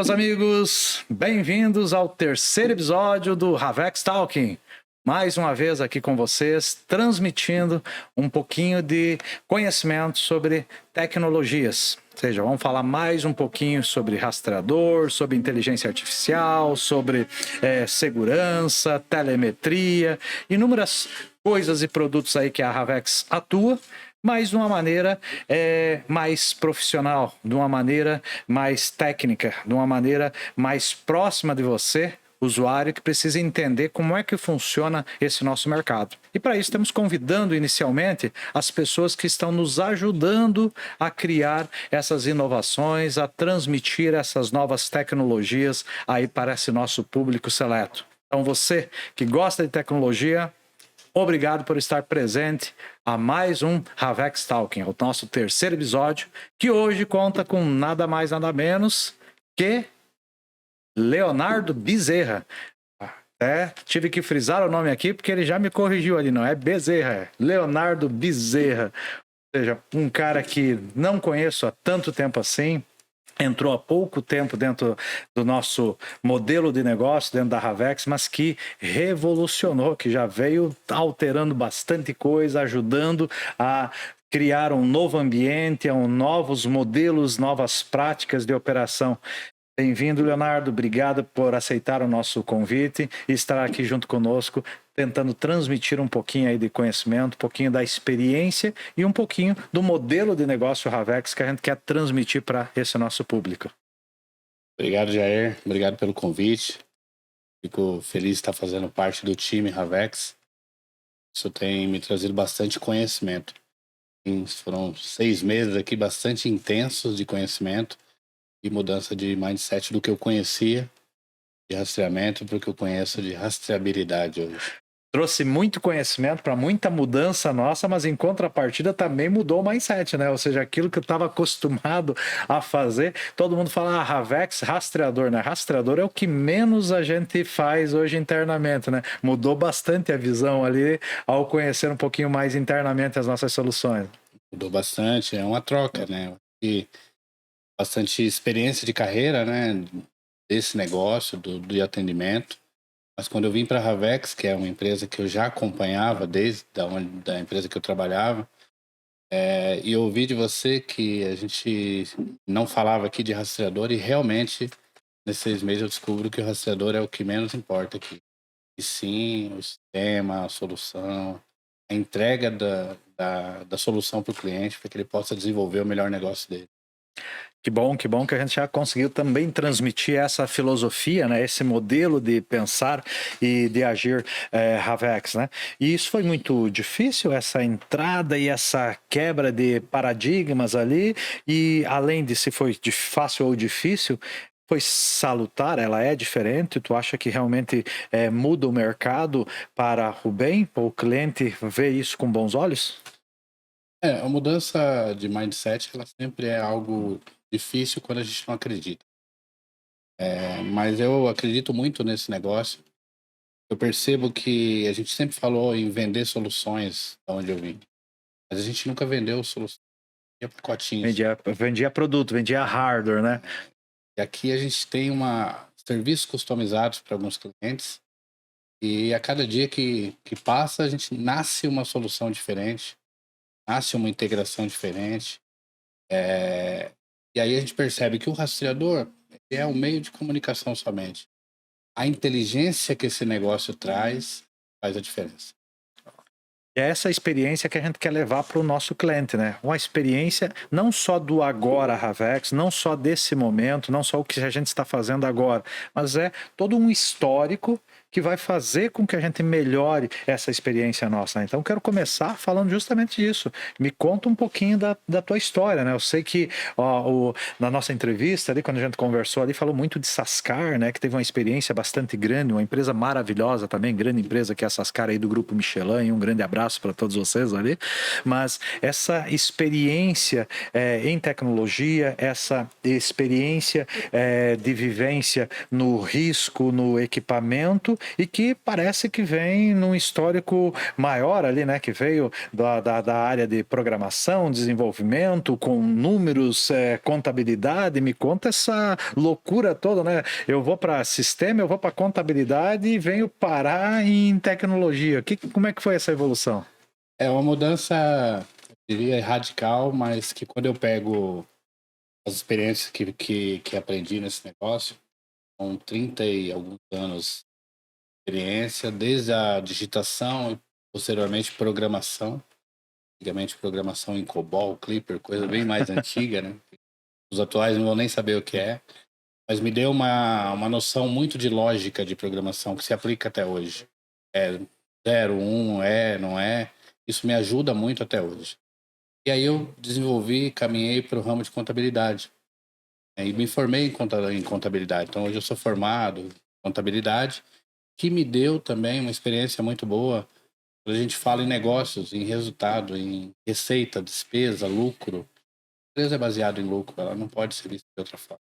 meus amigos, bem-vindos ao terceiro episódio do Havex Talking. Mais uma vez aqui com vocês, transmitindo um pouquinho de conhecimento sobre tecnologias. Ou seja, vamos falar mais um pouquinho sobre rastreador, sobre inteligência artificial, sobre segurança, telemetria, inúmeras coisas e produtos aí que a Havex atua, mas de uma maneira mais profissional, de uma maneira mais técnica, de uma maneira mais próxima de você, usuário, que precisa entender como é que funciona esse nosso mercado. E para isso estamos convidando inicialmente as pessoas que estão nos ajudando a criar essas inovações, a transmitir essas novas tecnologias aí para esse nosso público seleto. Então você que gosta de tecnologia, obrigado por estar presente a mais um Havex Talking, o nosso terceiro episódio, que hoje conta com nada mais, nada menos que Leonardo Bezerra. Tive que frisar o nome aqui porque ele já me corrigiu ali, não é Bezerra, é Leonardo Bezerra. Ou seja, um cara que não conheço há tanto tempo assim, entrou há pouco tempo dentro do nosso modelo de negócio, dentro da Havex, mas que revolucionou, que já veio alterando bastante coisa, ajudando a criar um novo ambiente, novos modelos, novas práticas de operação. Bem-vindo, Leonardo. Obrigado por aceitar o nosso convite e estar aqui junto conosco, tentando transmitir um pouquinho aí de conhecimento, um pouquinho da experiência e um pouquinho do modelo de negócio Havex que a gente quer transmitir para esse nosso público. Obrigado, Jair. Obrigado pelo convite. Fico feliz de estar fazendo parte do time Havex. Isso tem me trazido bastante conhecimento. Foram 6 meses aqui bastante intensos de conhecimento e mudança de mindset do que eu conhecia de rastreamento para o que eu conheço de rastreabilidade hoje. Trouxe muito conhecimento para muita mudança nossa, mas em contrapartida também mudou o mindset, né? Ou seja, aquilo que eu estava acostumado a fazer, todo mundo fala, Havex, rastreador, né? Rastreador é o que menos a gente faz hoje internamente, né? Mudou bastante a visão ali ao conhecer um pouquinho mais internamente as nossas soluções. Mudou bastante, é uma troca, né? E bastante experiência de carreira, né? Desse negócio, de atendimento. Mas quando eu vim para a Havex, que é uma empresa que eu já acompanhava desde da empresa que eu trabalhava, e eu ouvi de você que a gente não falava aqui de rastreador e realmente, nesses 6 meses eu descubro que o rastreador é o que menos importa aqui. E sim, o sistema, a solução, a entrega da solução para o cliente para que ele possa desenvolver o melhor negócio dele. Que bom que a gente já conseguiu também transmitir essa filosofia, né? Esse modelo de pensar e de agir Havex, né? E isso foi muito difícil, essa entrada e essa quebra de paradigmas ali, e além de se foi fácil ou difícil, foi salutar, ela é diferente? Tu acha que realmente muda o mercado para o bem? O cliente vê isso com bons olhos? A mudança de mindset, ela sempre é algo difícil quando a gente não acredita. Mas eu acredito muito nesse negócio. Eu percebo que a gente sempre falou em vender soluções da onde eu vim. Mas a gente nunca vendeu soluções, vendia pacotinhos. Vendia produto, vendia hardware, né? E aqui a gente tem serviços customizados para alguns clientes. E a cada dia que passa, a gente nasce uma solução diferente, nasce uma integração diferente. E aí a gente percebe que o rastreador é um meio de comunicação somente. A inteligência que esse negócio traz faz a diferença. É essa experiência que a gente quer levar para o nosso cliente, né? Uma experiência não só do agora Havex, não só desse momento, não só o que a gente está fazendo agora, mas é todo um histórico que vai fazer com que a gente melhore essa experiência nossa, né? Então, quero começar falando justamente disso. Me conta um pouquinho da tua história, né? Eu sei que na nossa entrevista ali, quando a gente conversou ali, falou muito de Sascar, né? Que teve uma experiência bastante grande, uma empresa maravilhosa também, grande empresa que é a Sascar aí do Grupo Michelin, um grande abraço para todos vocês ali. Mas essa experiência em tecnologia, essa experiência de vivência no risco, no equipamento, e que parece que vem num histórico maior ali, né? Que veio da área de programação, desenvolvimento, com números, contabilidade. Me conta essa loucura toda, né? Eu vou para sistema, eu vou para contabilidade e venho parar em tecnologia. Como é que foi essa evolução? É uma mudança, eu diria, radical, mas que quando eu pego as experiências que aprendi nesse negócio, com 30 e alguns anos de experiência, desde a digitação e posteriormente programação, antigamente programação em COBOL, Clipper, coisa bem mais antiga, né? Os atuais não vão nem saber o que é, mas me deu uma noção muito de lógica de programação que se aplica até hoje. É 0, 1, não é. Isso me ajuda muito até hoje. E aí eu desenvolvi, caminhei para o ramo de contabilidade. E me formei em contabilidade. Então hoje eu sou formado em contabilidade, que me deu também uma experiência muito boa. Quando a gente fala em negócios, em resultado, em receita, despesa, lucro, a empresa é baseada em lucro, ela não pode ser vista de outra forma.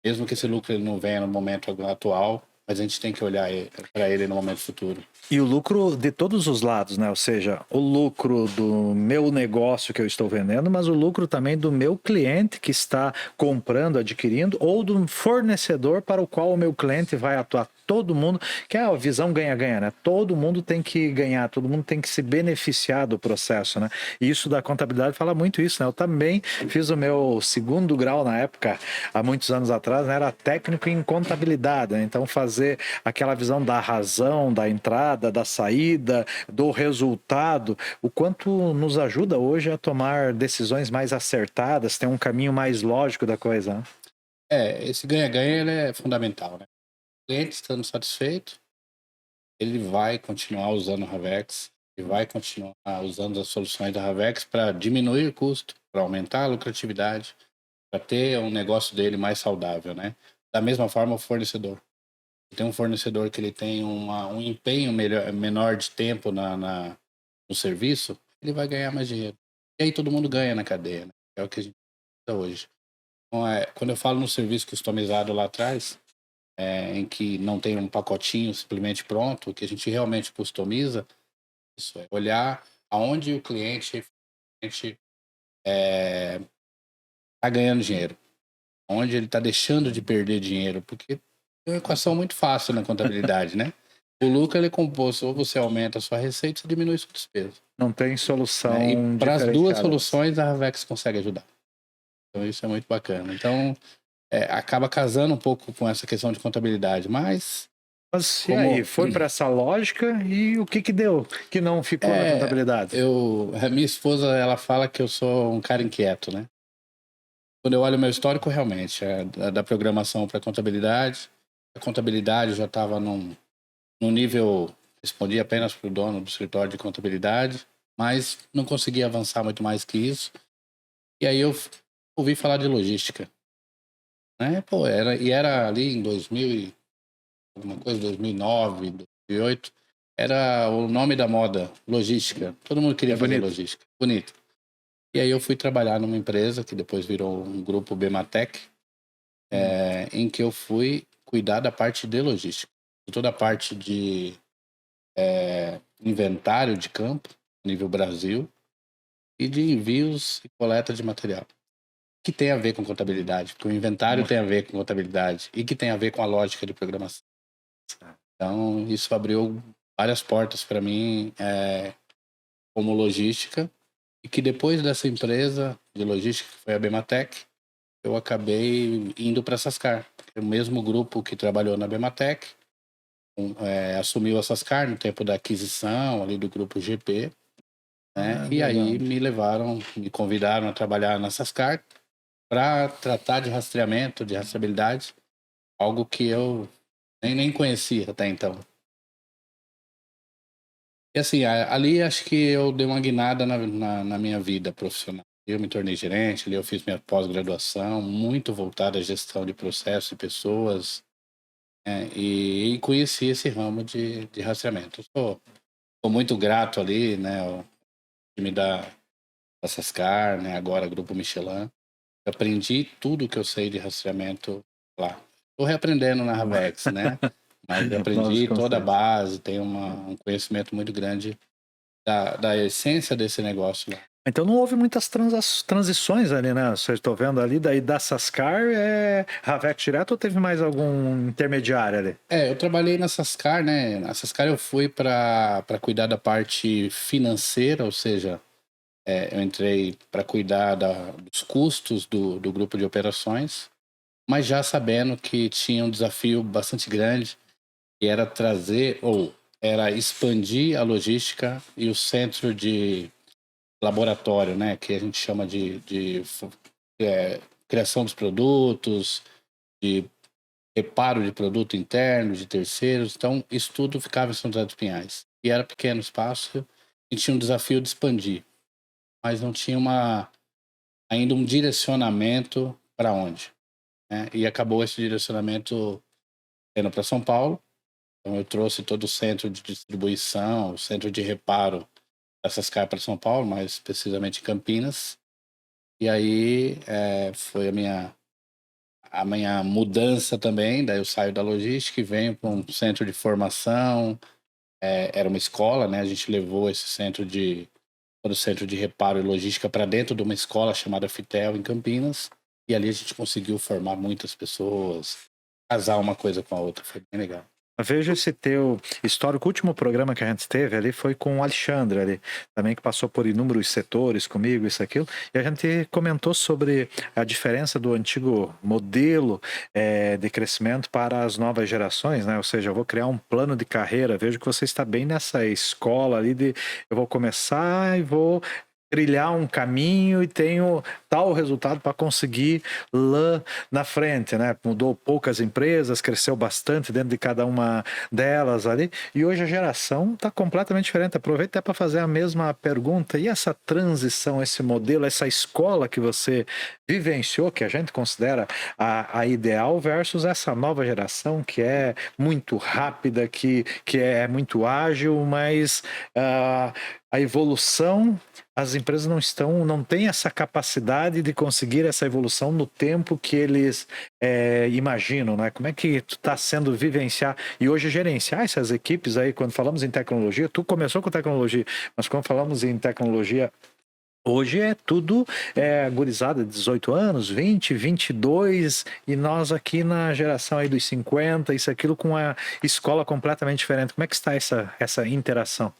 Mesmo que esse lucro ele não venha no momento atual, mas a gente tem que olhar para ele no momento futuro. E o lucro de todos os lados, né? Ou seja, o lucro do meu negócio que eu estou vendendo, mas o lucro também do meu cliente que está comprando, adquirindo, ou do fornecedor para o qual o meu cliente vai atuar. Todo mundo, que é a visão ganha-ganha, né? Todo mundo tem que ganhar, todo mundo tem que se beneficiar do processo, né? E isso da contabilidade fala muito isso, né? Eu também fiz o meu segundo grau na época, há muitos anos atrás, né? Era técnico em contabilidade, né? Então fazer aquela visão da razão, da entrada, da saída, do resultado, o quanto nos ajuda hoje a tomar decisões mais acertadas, ter um caminho mais lógico da coisa, né? Esse ganha-ganha ele é fundamental, né? O cliente estando satisfeito, ele vai continuar usando o Ravex, ele vai continuar usando as soluções da Ravex para diminuir o custo, para aumentar a lucratividade, para ter um negócio dele mais saudável, né? Da mesma forma, o fornecedor. Tem um fornecedor que ele tem um empenho menor de tempo no serviço, ele vai ganhar mais dinheiro. E aí todo mundo ganha na cadeia, né? É o que a gente usa hoje. Então, quando eu falo no serviço customizado lá atrás, em que não tem um pacotinho simplesmente pronto, que a gente realmente customiza, isso é olhar aonde o cliente está ganhando dinheiro, onde ele está deixando de perder dinheiro, porque é uma equação muito fácil na contabilidade, né? O lucro ele é composto, ou você aumenta a sua receita, ou diminui a sua despesa. Não tem solução Né? E para as duas diferenciada. soluções, a Ravex consegue ajudar. Então isso é muito bacana. Então acaba casando um pouco com essa questão de contabilidade, mas E aí, foi para essa lógica e o que deu que não ficou na contabilidade? A minha esposa, ela fala que eu sou um cara inquieto, né? Quando eu olho o meu histórico, realmente, da programação para contabilidade, a contabilidade já estava num nível, respondia apenas para o dono do escritório de contabilidade, mas não conseguia avançar muito mais que isso. E aí eu ouvi falar de logística, né? Pô, era ali em 2000 e alguma coisa, 2009, 2008, era o nome da moda, logística. Todo mundo queria fazer logística. Bonito. E aí eu fui trabalhar numa empresa que depois virou um grupo Bematec, em que eu fui cuidar da parte de logística. Toda a parte de inventário de campo, nível Brasil, e de envios e coleta de material. Que tem a ver com contabilidade, porque o inventário tem a ver com contabilidade e que tem a ver com a lógica de programação. Então, isso abriu várias portas para mim como logística, e que depois dessa empresa de logística, que foi a Bematec, eu acabei indo para a Sascar. O mesmo grupo que trabalhou na Bematec assumiu a Sascar no tempo da aquisição ali do grupo GP, né? E aí me convidaram a trabalhar na Sascar para tratar de rastreamento, de rastreabilidade, algo que eu nem conhecia até então. E assim, ali acho que eu dei uma guinada na minha vida profissional. Eu me tornei gerente, ali eu fiz minha pós-graduação, muito voltada à gestão de processos e pessoas, e conheci esse ramo de rastreamento. Sou muito grato ali, né, ao time da Sascar, né, agora Grupo Michelin. Eu aprendi tudo que eu sei de rastreamento lá. Estou reaprendendo na Ravex, né? Mas eu aprendi toda a base, tenho um conhecimento muito grande da essência desse negócio lá. Então não houve muitas transições ali, né? Vocês estão vendo ali, daí da Sascar Ravex direto ou teve mais algum intermediário ali? Eu trabalhei na Sascar, né? Na Sascar eu fui para cuidar da parte financeira, ou seja, eu entrei para cuidar dos custos do grupo de operações, mas já sabendo que tinha um desafio bastante grande, que era era expandir a logística e o centro de laboratório, né? Que a gente chama de criação dos produtos, de reparo de produto interno, de terceiros. Então, isso tudo ficava em São José dos Pinhais. E era pequeno espaço e tinha um desafio de expandir, mas não tinha ainda um direcionamento para onde, né? E acabou esse direcionamento indo para São Paulo. Então, eu trouxe todo o centro de distribuição, o centro de reparo dessas caras para São Paulo, mais precisamente em Campinas. E aí foi a minha mudança também. Daí eu saio da logística e venho para um centro de formação. Era uma escola, né? A gente levou todo o centro de reparo e logística para dentro de uma escola chamada Fitel, em Campinas. E ali a gente conseguiu formar muitas pessoas, casar uma coisa com a outra. Foi bem legal. Veja esse teu histórico. O último programa que a gente teve ali foi com o Alexandre ali, também que passou por inúmeros setores comigo, isso, aquilo, e a gente comentou sobre a diferença do antigo modelo de crescimento para as novas gerações, né? Ou seja, eu vou criar um plano de carreira. Vejo que você está bem nessa escola ali eu vou começar e vou trilhar um caminho e tenho tal resultado para conseguir lá na frente, né? Mudou poucas empresas, cresceu bastante dentro de cada uma delas ali, e hoje a geração está completamente diferente. Aproveita até para fazer a mesma pergunta. E essa transição, esse modelo, essa escola que você vivenciou, que a gente considera a ideal, versus essa nova geração que é muito rápida, que é muito ágil, mas a evolução, as empresas não têm essa capacidade de conseguir essa evolução no tempo que eles imaginam, né? Como é que tu está sendo vivenciar e hoje gerenciar essas equipes aí? Quando falamos em tecnologia, tu começou com tecnologia, mas quando falamos em tecnologia, hoje é tudo gurizada de 18 anos, 20, 22, e nós aqui na geração aí dos 50, isso, aquilo, com a escola completamente diferente. Como é que está essa interação?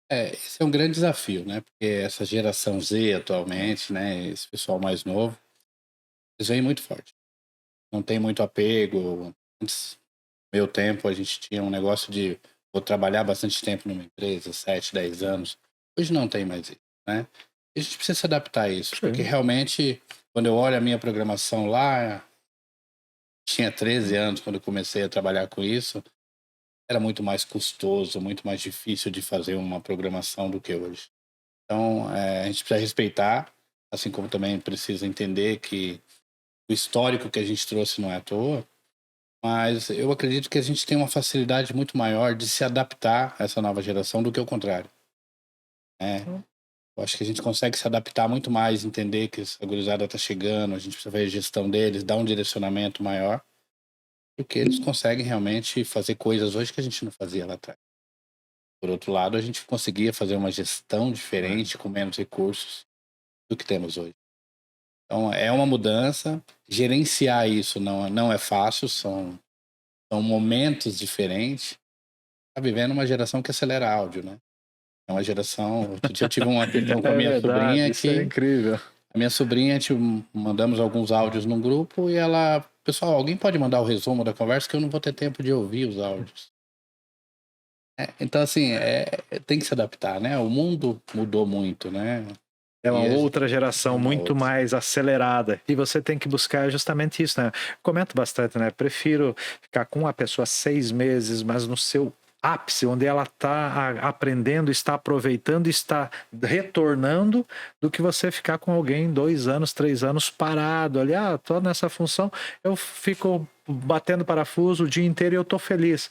Esse é um grande desafio, né? Porque essa geração Z atualmente, né? Esse pessoal mais novo, eles vêm muito forte. Não tem muito apego. Antes, no meu tempo, a gente tinha um negócio de vou trabalhar bastante tempo numa empresa, 7, 10 anos. Hoje não tem mais isso, né? E a gente precisa se adaptar a isso, porque realmente, quando eu olho a minha programação lá, tinha 13 anos quando eu comecei a trabalhar com isso, era muito mais custoso, muito mais difícil de fazer uma programação do que hoje. Então, a gente precisa respeitar, assim como também precisa entender que o histórico que a gente trouxe não é à toa, mas eu acredito que a gente tem uma facilidade muito maior de se adaptar a essa nova geração do que o contrário. Eu acho que a gente consegue se adaptar muito mais, entender que essa gurizada está chegando, a gente precisa ver a gestão deles, dar um direcionamento maior, porque eles conseguem realmente fazer coisas hoje que a gente não fazia lá atrás. Por outro lado, a gente conseguia fazer uma gestão diferente, com menos recursos do que temos hoje. Então, é uma mudança. Gerenciar isso não é fácil, são momentos diferentes. Está vivendo uma geração que acelera áudio, né? É uma geração... Outro dia eu tive uma questão com a minha sobrinha isso é incrível. A minha sobrinha, mandamos alguns áudios num grupo e ela... Pessoal, alguém pode mandar o resumo da conversa que eu não vou ter tempo de ouvir os áudios. Então, assim, tem que se adaptar, né? O mundo mudou muito, né? É uma outra geração muito mais acelerada. E você tem que buscar justamente isso, né? Comento bastante, né? Prefiro ficar com a pessoa 6 meses, mas no seu ápice, onde ela está aprendendo, está aproveitando, está retornando, do que você ficar com alguém 2 anos, 3 anos parado ali. Tô nessa função, eu fico batendo parafuso o dia inteiro e eu tô feliz.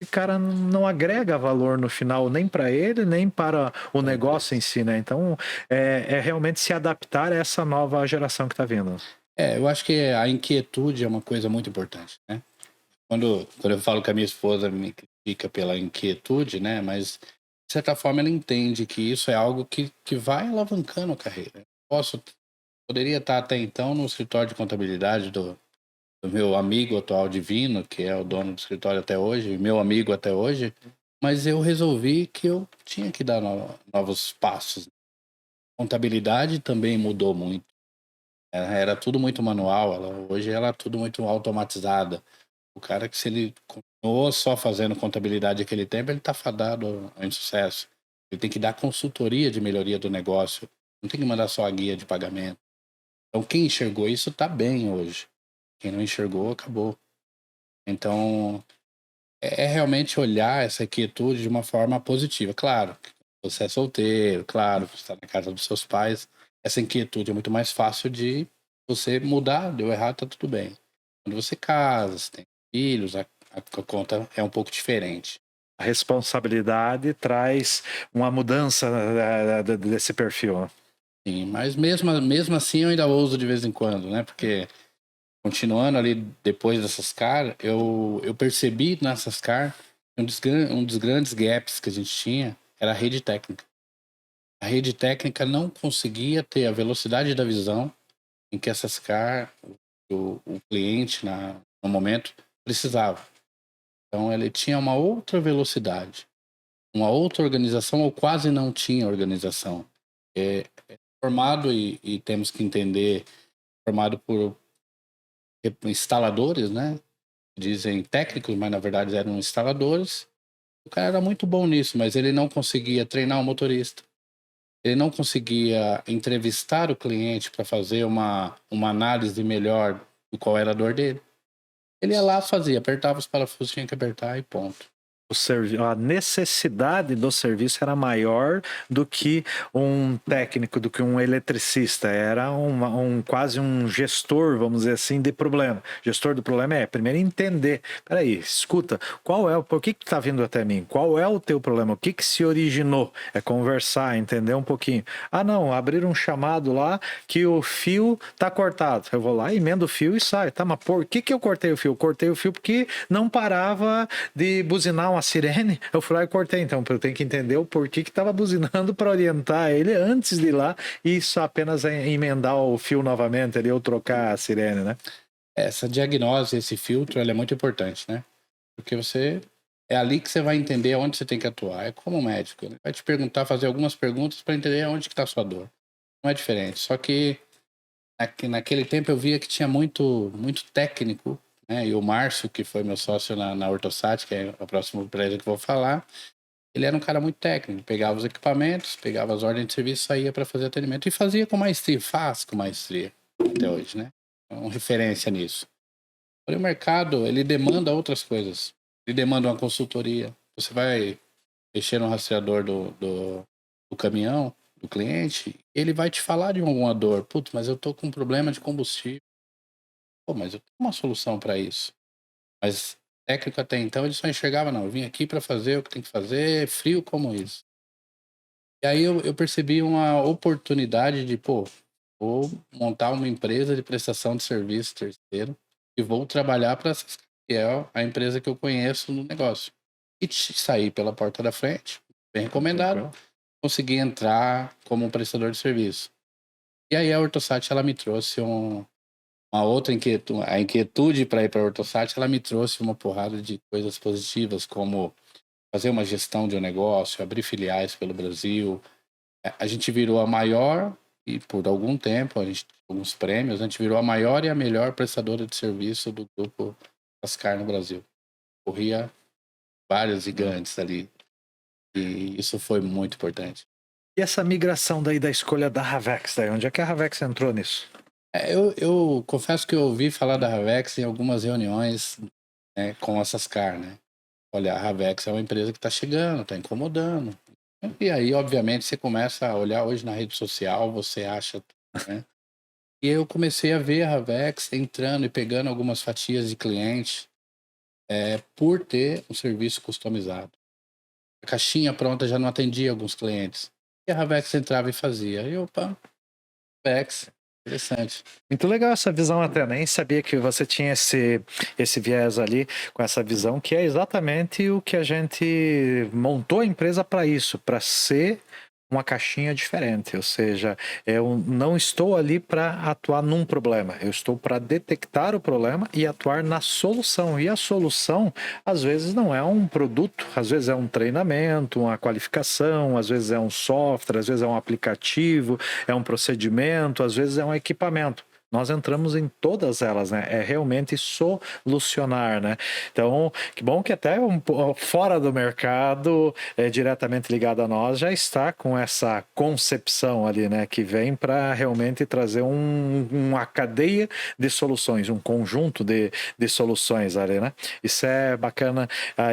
O cara não agrega valor no final, nem para ele, nem para o negócio em si, né? Então, é realmente se adaptar a essa nova geração que está vindo. Eu acho que a inquietude é uma coisa muito importante, né? quando eu falo que a minha esposa me critica pela inquietude, né? Mas, de certa forma, ela entende que isso é algo que vai alavancando a carreira. Poderia estar até então no escritório de contabilidade do meu amigo atual Divino, que é o dono do escritório até hoje, meu amigo até hoje, mas eu resolvi que eu tinha que dar novos passos. Contabilidade também mudou muito. Era tudo muito manual, hoje ela é tudo muito automatizada. O cara que, se ele continuou só fazendo contabilidade aquele tempo, ele está fadado ao insucesso. Ele tem que dar consultoria de melhoria do negócio, não tem que mandar só a guia de pagamento. Então, quem enxergou isso está bem hoje. Quem não enxergou, acabou. Então, é realmente olhar essa quietude de uma forma positiva. Claro, você é solteiro, claro, você está na casa dos seus pais. Essa inquietude é muito mais fácil de você mudar, deu errado, tá tudo bem. Quando você casa, você tem filhos, a conta é um pouco diferente. A responsabilidade traz uma mudança desse perfil, né? Sim, mas mesmo assim eu ainda ouso de vez em quando, né? Porque continuando ali depois dessas caras, eu percebi nessas caras um dos grandes gaps que a gente tinha era a rede técnica. A rede técnica não conseguia ter a velocidade da visão em que essas caras, o cliente no momento precisava. Então ele tinha uma outra velocidade, uma outra organização ou quase não tinha organização. É formado e temos que entender, formado por instaladores, né? Dizem técnicos, mas na verdade eram instaladores. O cara era muito bom nisso, mas ele não conseguia treinar o motorista. Ele não conseguia entrevistar o cliente para fazer uma análise melhor de qual era a dor dele. Ele ia lá, fazia, apertava os parafusos, tinha que apertar e ponto. A necessidade do serviço era maior do que um técnico, do que um eletricista. Era quase um gestor, vamos dizer assim, de problema. Gestor do problema é primeiro entender. Peraí, escuta, por que está vindo até mim? Qual é o teu problema? O que se originou? É conversar, entender um pouquinho. Ah, não, abrir um chamado lá que o fio está cortado. Eu vou lá, emendo o fio e sai. Tá, mas por que eu cortei o fio? Eu cortei o fio porque não parava de buzinar uma sirene. Eu fui lá e cortei. Então, eu tenho que entender o porquê que estava buzinando para orientar ele antes de ir lá e só apenas emendar o fio novamente ali ou trocar a sirene, né? Essa diagnose, esse filtro, ele é muito importante, né? Porque é ali que você vai entender onde você tem que atuar. É como médico, ele vai te perguntar, fazer algumas perguntas para entender onde que está a sua dor. Não é diferente. Só que naquele tempo eu via que tinha muito técnico, né? E o Márcio, que foi meu sócio na Ortosat, que é a próxima empresa que eu vou falar, ele era um cara muito técnico. Pegava os equipamentos, pegava as ordens de serviço, saía para fazer atendimento e fazia com maestria, faz com maestria até hoje, né? É uma referência nisso. Porém, o mercado, ele demanda outras coisas. Ele demanda uma consultoria. Você vai mexer no rastreador do caminhão, do cliente, ele vai te falar de alguma dor. Putz, mas eu tô com um problema de combustível. Pô, mas eu tenho uma solução para isso. Mas técnico até então, ele só enxergava, não, eu vim aqui para fazer o que tem que fazer, frio como isso. E aí eu percebi uma oportunidade de, pô, vou montar uma empresa de prestação de serviço terceiro e vou trabalhar para que é a empresa que eu conheço no negócio. E sair pela porta da frente, bem recomendado, consegui entrar como um prestador de serviço. E aí a Ortosat, ela me trouxe uma outra inquietude, a inquietude para ir para a Ortosat, ela me trouxe uma porrada de coisas positivas, como fazer uma gestão de um negócio, abrir filiais pelo Brasil. A gente virou a maior, e por algum tempo, alguns prêmios, a gente virou a maior e a melhor prestadora de serviço do grupo Ascar no Brasil. Corria vários gigantes ali. E isso foi muito importante. E essa migração daí da escolha da Havex, daí, onde é que a Havex entrou nisso? Eu confesso que eu ouvi falar da Havex em algumas reuniões, né, com a Sascar, né? Olha, a Havex é uma empresa que está chegando, está incomodando. E aí, obviamente, você começa a olhar hoje na rede social, você acha, né? E eu comecei a ver a Havex entrando e pegando algumas fatias de cliente por ter um serviço customizado. A caixinha pronta já não atendia alguns clientes. E a Havex entrava e fazia. E opa, Havex. Interessante. Muito legal essa visão, até nem sabia que você tinha esse viés ali, com essa visão, que é exatamente o que a gente montou a empresa para isso, para ser uma caixinha diferente, ou seja, eu não estou ali para atuar num problema, eu estou para detectar o problema e atuar na solução. E a solução, às vezes, não é um produto, às vezes é um treinamento, uma qualificação, às vezes é um software, às vezes é um aplicativo, é um procedimento, às vezes é um equipamento. Nós entramos em todas elas, né? É realmente solucionar, né? Então, que bom que até fora do mercado, diretamente ligado a nós, já está com essa concepção ali, né? Que vem para realmente trazer uma cadeia de soluções, um conjunto de soluções ali, né? Isso é bacana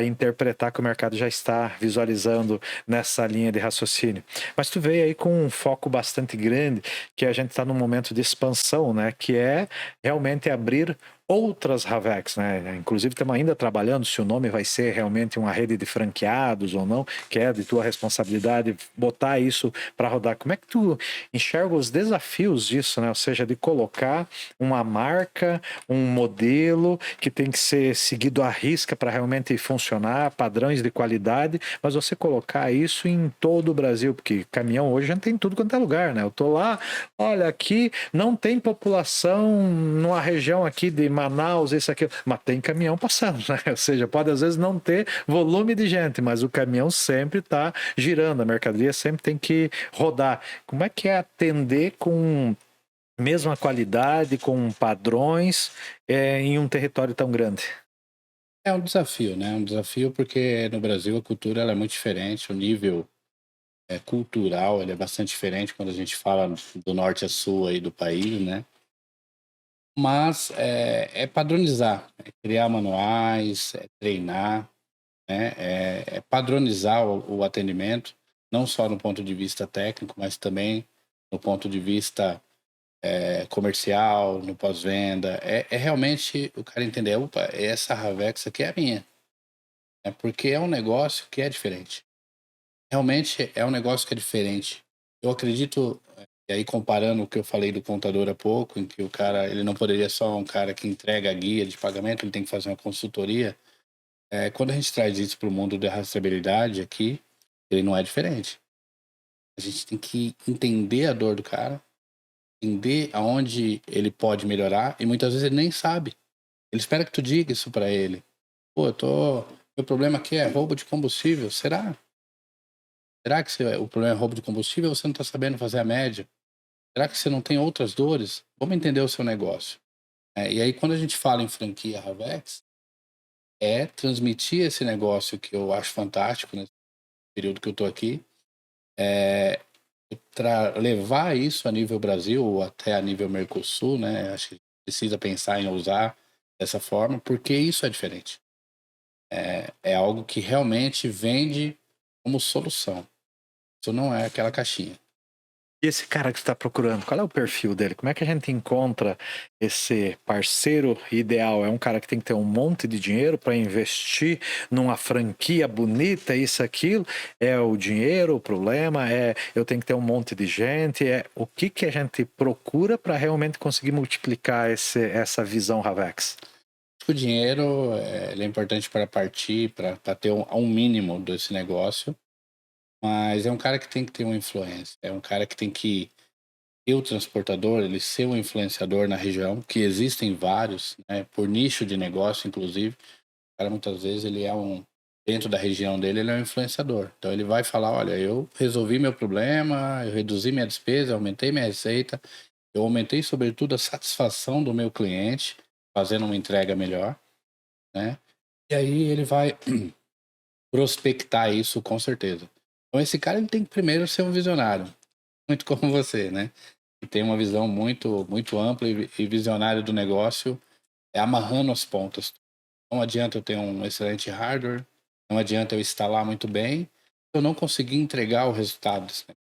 interpretar que o mercado já está visualizando nessa linha de raciocínio. Mas tu veio aí com um foco bastante grande, que a gente está num momento de expansão, né? Que é realmente abrir outras Ravecs, né? Inclusive estamos ainda trabalhando se o nome vai ser realmente uma rede de franqueados ou não, que é de tua responsabilidade botar isso para rodar. Como é que tu enxerga os desafios disso, né? Ou seja, de colocar uma marca, um modelo que tem que ser seguido à risca para realmente funcionar, padrões de qualidade, mas você colocar isso em todo o Brasil, porque caminhão hoje já tem tudo quanto é lugar, né? Eu tô lá, olha, aqui não tem população numa região aqui de Manaus, isso aqui, mas tem caminhão passando, né? Ou seja, pode às vezes não ter volume de gente, mas o caminhão sempre está girando, a mercadoria sempre tem que rodar. Como é que é atender com mesma qualidade, com padrões, em um território tão grande? É um desafio, né? É um desafio porque no Brasil a cultura ela é muito diferente, o nível cultural ele é bastante diferente quando a gente fala do norte a sul aí do país, né? Mas é padronizar, é criar manuais, é treinar, né? É padronizar o atendimento, não só no ponto de vista técnico, mas também no ponto de vista comercial, no pós-venda. É realmente o cara entender, opa, essa Ravex aqui é a minha. É porque é um negócio que é diferente. Realmente é um negócio que é diferente. Eu acredito, e aí comparando o que eu falei do contador há pouco, em que o cara, ele não poderia só um cara que entrega a guia de pagamento, ele tem que fazer uma consultoria. Quando a gente traz isso para o mundo da rastreabilidade aqui, ele não é diferente. A gente tem que entender a dor do cara, entender aonde ele pode melhorar, e muitas vezes ele nem sabe. Ele espera que tu diga isso para ele. Pô, meu problema aqui é roubo de combustível. Será? Será que o problema é roubo de combustível ou você não está sabendo fazer a média? Será que você não tem outras dores? Vamos entender o seu negócio. E aí, quando a gente fala em franquia Ravex, é transmitir esse negócio que eu acho fantástico nesse período que eu estou aqui, para levar isso a nível Brasil ou até a nível Mercosul, né? Acho que precisa pensar em usar dessa forma, porque isso é diferente. É algo que realmente vende como solução. Isso não é aquela caixinha. E esse cara que você está procurando, qual é o perfil dele? Como é que a gente encontra esse parceiro ideal? É um cara que tem que ter um monte de dinheiro para investir numa franquia bonita, isso, aquilo? É o dinheiro o problema? É eu tenho que ter um monte de gente? É o que a gente procura para realmente conseguir multiplicar essa visão Ravex? O dinheiro ele é importante para partir, para ter um mínimo desse negócio, mas é um cara que tem que ter uma influência, é um cara que tem que ter o transportador, ele ser um influenciador na região, que existem vários, né, por nicho de negócio, inclusive. O cara muitas vezes ele é dentro da região dele, ele é um influenciador. Então ele vai falar, olha, eu resolvi meu problema, eu reduzi minha despesa, aumentei minha receita, eu aumentei sobretudo a satisfação do meu cliente, fazendo uma entrega melhor, né? E aí ele vai prospectar isso com certeza. Então esse cara ele tem que primeiro ser um visionário, muito como você, né? E tem uma visão muito ampla e visionária do negócio, amarrando as pontas. Não adianta eu ter um excelente hardware, não adianta eu instalar muito bem, se eu não conseguir entregar o resultado desse negócio.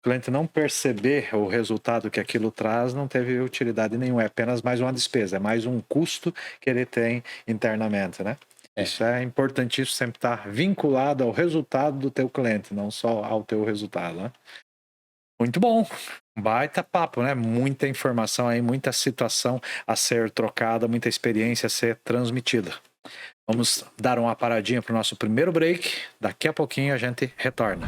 O cliente não perceber o resultado que aquilo traz não teve utilidade nenhuma, é apenas mais uma despesa, é mais um custo que ele tem internamente, né? Isso é importantíssimo, sempre estar vinculado ao resultado do teu cliente, não só ao teu resultado, né? Muito bom. Baita papo, né? Muita informação aí, muita situação a ser trocada, muita experiência a ser transmitida. Vamos dar uma paradinha para o nosso primeiro break. Daqui a pouquinho a gente retorna.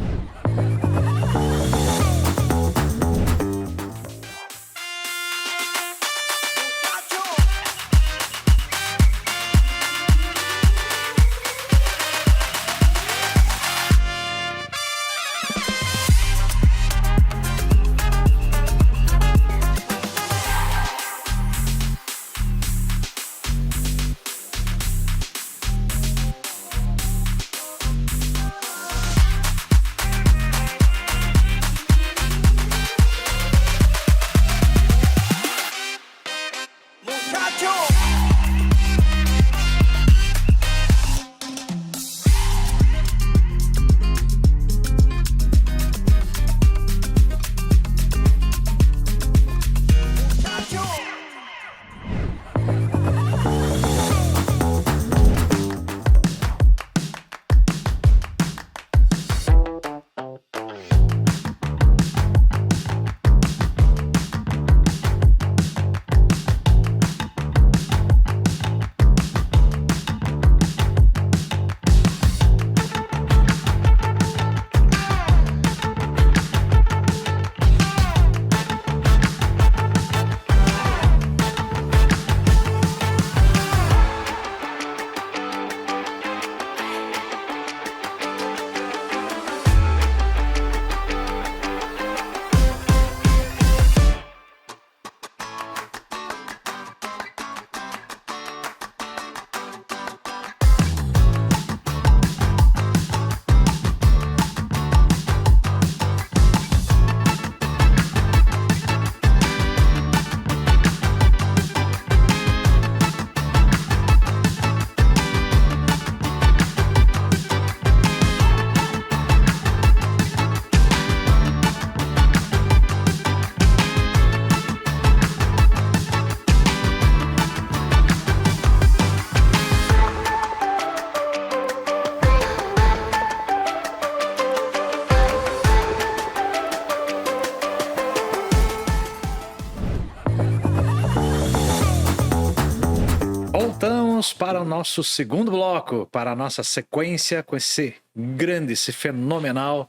Voltamos para o nosso segundo bloco, para a nossa sequência com esse grande, esse fenomenal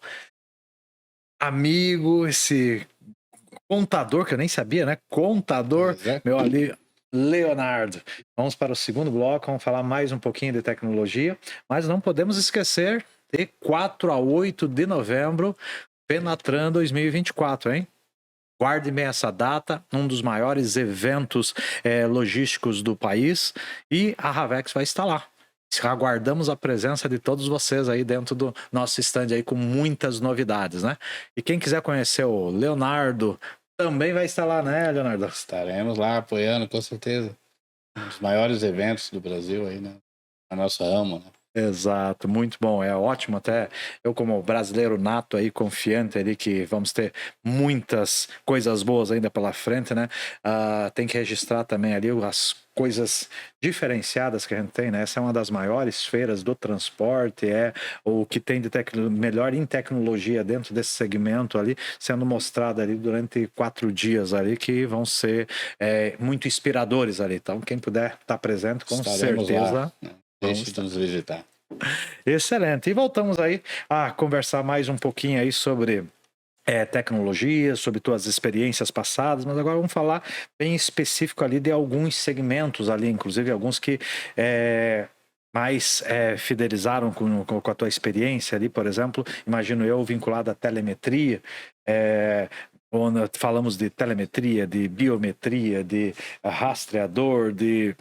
amigo, esse contador, que eu nem sabia, né? Contador, meu ali, Leonardo. Vamos para o segundo bloco, vamos falar mais um pouquinho de tecnologia, mas não podemos esquecer de 4 a 8 de novembro, Fenatran 2024, hein? Guarde bem essa data, um dos maiores eventos logísticos do país, e a Havex vai estar lá. Aguardamos a presença de todos vocês aí dentro do nosso stand aí com muitas novidades, né? E quem quiser conhecer o Leonardo também vai estar lá, né, Leonardo? Estaremos lá apoiando, com certeza. Um dos maiores eventos do Brasil aí, né? A nossa ramo, né? Exato, muito bom, é ótimo, até eu como brasileiro nato aí, confiante ali que vamos ter muitas coisas boas ainda pela frente, né? Tem que registrar também ali as coisas diferenciadas que a gente tem, né? Essa é uma das maiores feiras do transporte, é o que tem de melhor em tecnologia dentro desse segmento ali, sendo mostrado ali durante 4 dias ali, que vão ser muito inspiradores ali, então quem puder estar presente, com Estaremos certeza... lá, né? Deixe de nos visitar. Excelente. E voltamos aí a conversar mais um pouquinho aí sobre tecnologia, sobre tuas experiências passadas, mas agora vamos falar bem específico ali de alguns segmentos ali, inclusive alguns que mais fidelizaram com a tua experiência ali, por exemplo, imagino eu vinculado à telemetria, onde falamos de telemetria, de biometria, de rastreador, de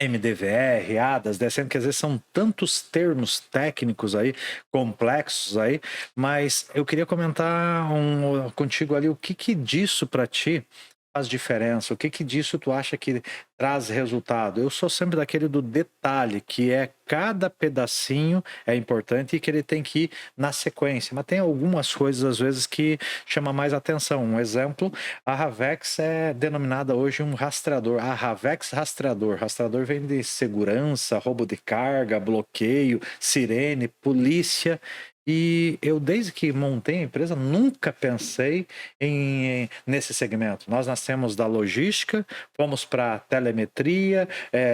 MDVR, ADAS, sendo que às vezes são tantos termos técnicos aí, complexos aí, mas eu queria comentar contigo ali o que disso para ti faz diferença, o que disso tu acha que traz resultado. Eu sou sempre daquele do detalhe, que é cada pedacinho é importante e que ele tem que ir na sequência, mas tem algumas coisas às vezes que chama mais atenção. Um exemplo, a Havex é denominada hoje um rastreador, a Havex rastreador. Rastreador vem de segurança, roubo de carga, bloqueio, sirene, polícia, E eu, desde que montei a empresa, nunca pensei nesse segmento. Nós nascemos da logística, fomos para telemetria,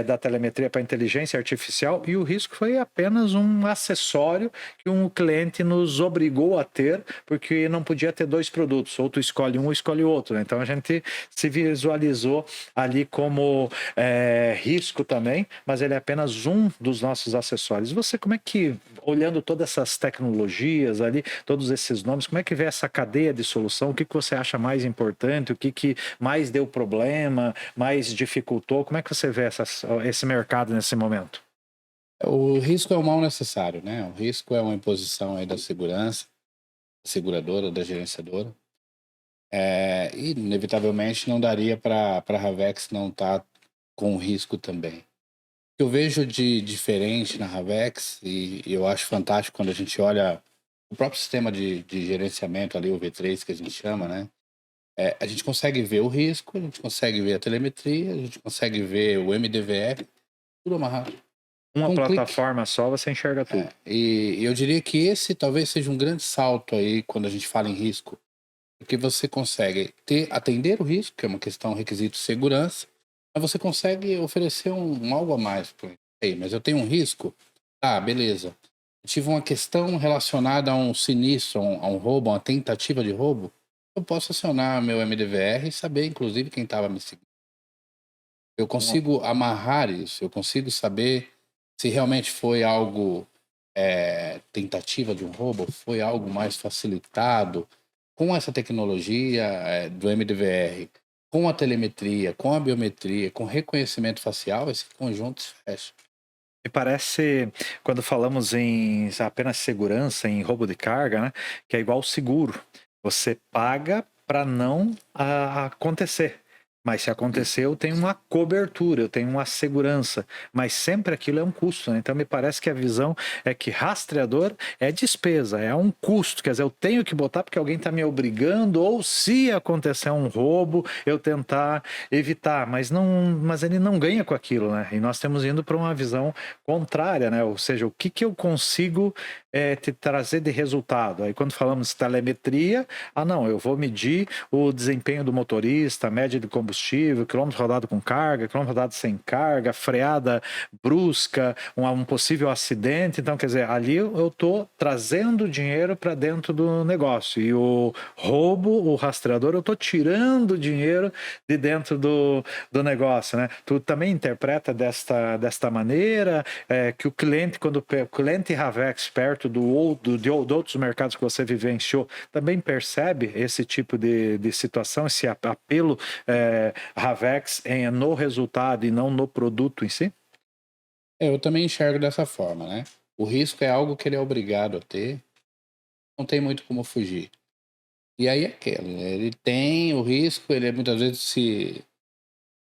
da telemetria para inteligência artificial, e o risco foi apenas um acessório que um cliente nos obrigou a ter, porque não podia ter dois produtos, ou tu escolhe um ou escolhe outro, né? Então a gente se visualizou ali como risco também, mas ele é apenas um dos nossos acessórios. Você, como é que, olhando todas essas tecnologias ali, todos esses nomes, como é que vê essa cadeia de solução? O que você acha mais importante? O que mais deu problema, mais dificultou? Como é que você vê esse mercado nesse momento? O risco é o mal necessário, né? O risco é uma imposição aí da segurança, da seguradora, da gerenciadora. E, inevitavelmente, não daria para a Ravex não estar com risco também. O que eu vejo de diferente na Ravex, e eu acho fantástico quando a gente olha o próprio sistema de gerenciamento ali, o V3 que a gente chama, né? A gente consegue ver o risco, a gente consegue ver a telemetria, a gente consegue ver o MDVR, tudo amarrado. Uma Com um clique. plataforma só, você enxerga tudo. E eu diria que esse talvez seja um grande salto aí quando a gente fala em risco, porque você consegue atender o risco, que é uma questão, requisito de segurança, mas você consegue oferecer algo a mais. Mas eu tenho um risco? Ah, beleza. Eu tive uma questão relacionada a um sinistro, a um roubo, a uma tentativa de roubo. Eu posso acionar meu MDVR e saber, inclusive, quem estava me seguindo. Eu consigo amarrar isso, eu consigo saber se realmente foi algo tentativa de um roubo, foi algo mais facilitado com essa tecnologia do MDVR, com a telemetria, com a biometria, com reconhecimento facial, esse conjunto se fecha. Me parece, quando falamos em apenas segurança, em roubo de carga, né, que é igual seguro. Você paga para não acontecer. Mas se acontecer, eu tenho uma cobertura, eu tenho uma segurança. Mas sempre aquilo é um custo, né? Então me parece que a visão é que rastreador é despesa, é um custo. Quer dizer, eu tenho que botar porque alguém está me obrigando, ou se acontecer um roubo, eu tentar evitar. Mas ele não ganha com aquilo, né? E nós estamos indo para uma visão contrária, né? Ou seja, o que eu consigo te trazer de resultado? Aí quando falamos de telemetria, não, eu vou medir o desempenho do motorista, a média de combustível, quilômetro rodado com carga, quilômetro rodado sem carga, freada brusca, um possível acidente. Então, quer dizer, ali eu estou trazendo dinheiro para dentro do negócio. E o roubo, o rastreador, eu estou tirando dinheiro de dentro do negócio, né? Tu também interpreta desta maneira que o cliente, quando o cliente Ravex perto de outros mercados que você vivenciou, também percebe esse tipo de situação, esse apelo Ravex no resultado e não no produto em si? Eu também enxergo dessa forma, né? O risco é algo que ele é obrigado a ter, não tem muito como fugir. E aí é aquele, né? Ele tem o risco, ele muitas vezes se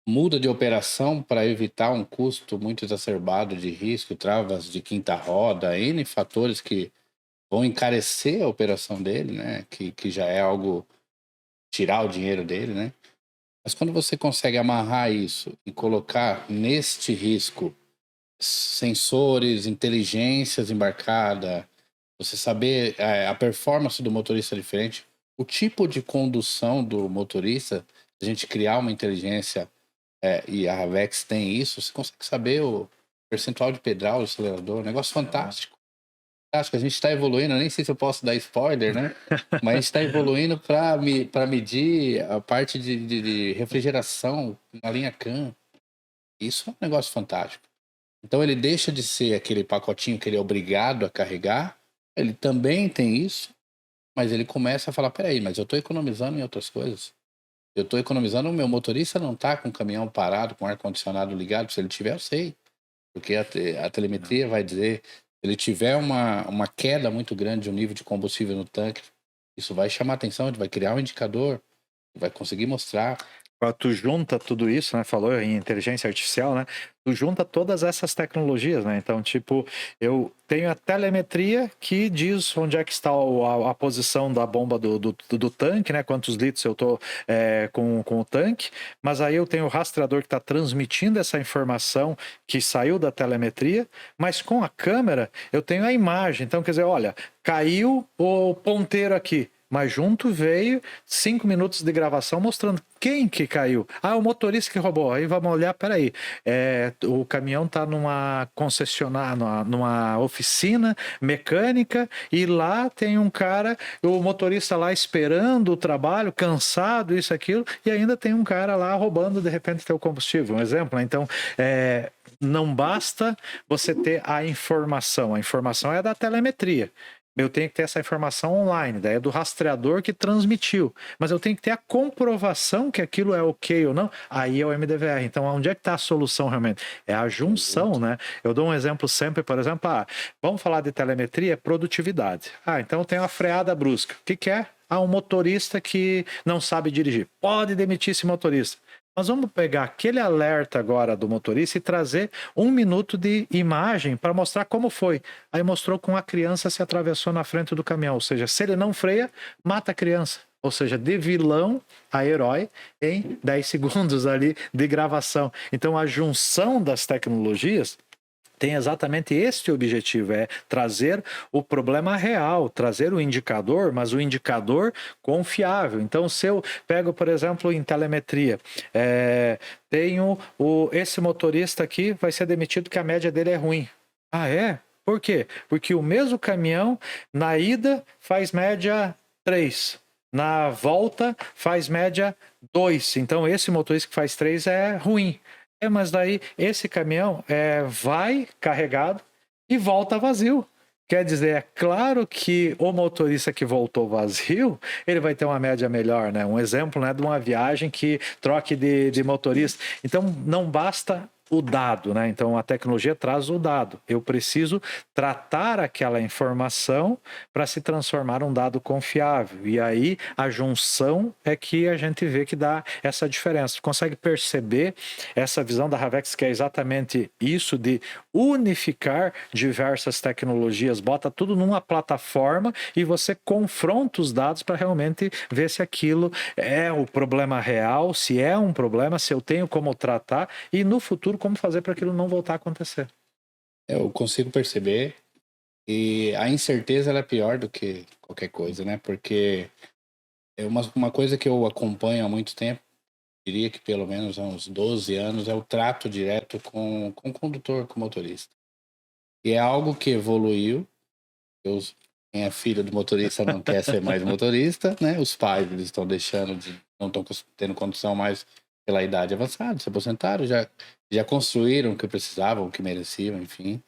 muda de operação para evitar um custo muito exacerbado de risco, travas de quinta roda, N fatores que vão encarecer a operação dele, né? Que já é algo tirar o dinheiro dele, né? Mas quando você consegue amarrar isso e colocar neste risco sensores, inteligências embarcada, você saber a performance do motorista diferente, o tipo de condução do motorista, a gente criar uma inteligência e a Ravex tem isso, você consegue saber o percentual de pedal do acelerador, um negócio fantástico. Fantástico, a gente está evoluindo, nem sei se eu posso dar spoiler, né? Mas a gente está evoluindo para medir a parte de refrigeração na linha CAN. Isso é um negócio fantástico. Então ele deixa de ser aquele pacotinho que ele é obrigado a carregar, ele também tem isso, mas ele começa a falar, peraí, mas eu estou economizando em outras coisas. Eu estou economizando, o meu motorista não está com o caminhão parado, com o ar-condicionado ligado, se ele tiver, eu sei. Porque a telemetria vai dizer, se ele tiver uma queda muito grande do nível de combustível no tanque, isso vai chamar atenção, ele vai criar um indicador, vai conseguir mostrar. Tu junta tudo isso, né? Falou em inteligência artificial, né? Tu junta todas essas tecnologias, né? Então, tipo, eu tenho a telemetria que diz onde é que está a posição da bomba do tanque, né? Quantos litros eu tô com o tanque. Mas aí eu tenho o rastreador que está transmitindo essa informação que saiu da telemetria. Mas com a câmera eu tenho a imagem. Então, quer dizer, olha, caiu o ponteiro aqui. Mas junto veio 5 minutos de gravação mostrando quem que caiu. Ah, o motorista que roubou. Aí vamos olhar, peraí. O caminhão está numa concessionária, numa oficina mecânica, e lá tem um cara, o motorista lá esperando o trabalho, cansado, isso, aquilo, e ainda tem um cara lá roubando de repente teu combustível. Um exemplo, né? Então, não basta você ter a informação é da telemetria. Eu tenho que ter essa informação online, daí é do rastreador que transmitiu. Mas eu tenho que ter a comprovação que aquilo é ok ou não. Aí é o MDVR. Então, onde é que está a solução realmente? É a junção, né? Eu dou um exemplo sempre, por exemplo, vamos falar de telemetria, produtividade. Então eu tenho uma freada brusca. O que é? Um motorista que não sabe dirigir. Pode demitir esse motorista. Nós vamos pegar aquele alerta agora do motorista e trazer 1 minuto de imagem para mostrar como foi. Aí mostrou com a criança se atravessou na frente do caminhão. Ou seja, se ele não freia, mata a criança. Ou seja, de vilão a herói em 10 segundos ali de gravação. Então a junção das tecnologias tem exatamente este objetivo, é trazer o problema real, trazer o indicador, mas o indicador confiável. Então, se eu pego, por exemplo, em telemetria, tenho esse motorista aqui vai ser demitido porque a média dele é ruim. Ah, é? Por quê? Porque o mesmo caminhão, na ida, faz média 3. Na volta, faz média 2. Então, esse motorista que faz 3 é ruim. Mas daí esse caminhão vai carregado e volta vazio. Quer dizer, é claro que o motorista que voltou vazio, ele vai ter uma média melhor, né? Um exemplo, né, de uma viagem que troque de motorista. Então, não basta o dado, né? Então, a tecnologia traz o dado. Eu preciso tratar aquela informação para se transformar um dado confiável. E aí, a junção é que a gente vê que dá essa diferença. Você consegue perceber essa visão da Havex, que é exatamente isso, de unificar diversas tecnologias, bota tudo numa plataforma e você confronta os dados para realmente ver se aquilo é o problema real, se é um problema, se eu tenho como tratar e no futuro como fazer para aquilo não voltar a acontecer. Eu consigo perceber, e a incerteza ela é pior do que qualquer coisa, né? Porque é uma coisa que eu acompanho há muito tempo, diria que pelo menos há uns 12 anos, é o trato direto com o condutor, com o motorista. E é algo que evoluiu. Quem é filho do motorista não quer ser mais motorista, né? Os pais eles estão deixando não estão tendo condição mais pela idade avançada, se aposentaram, já construíram o que precisavam, o que mereciam, enfim.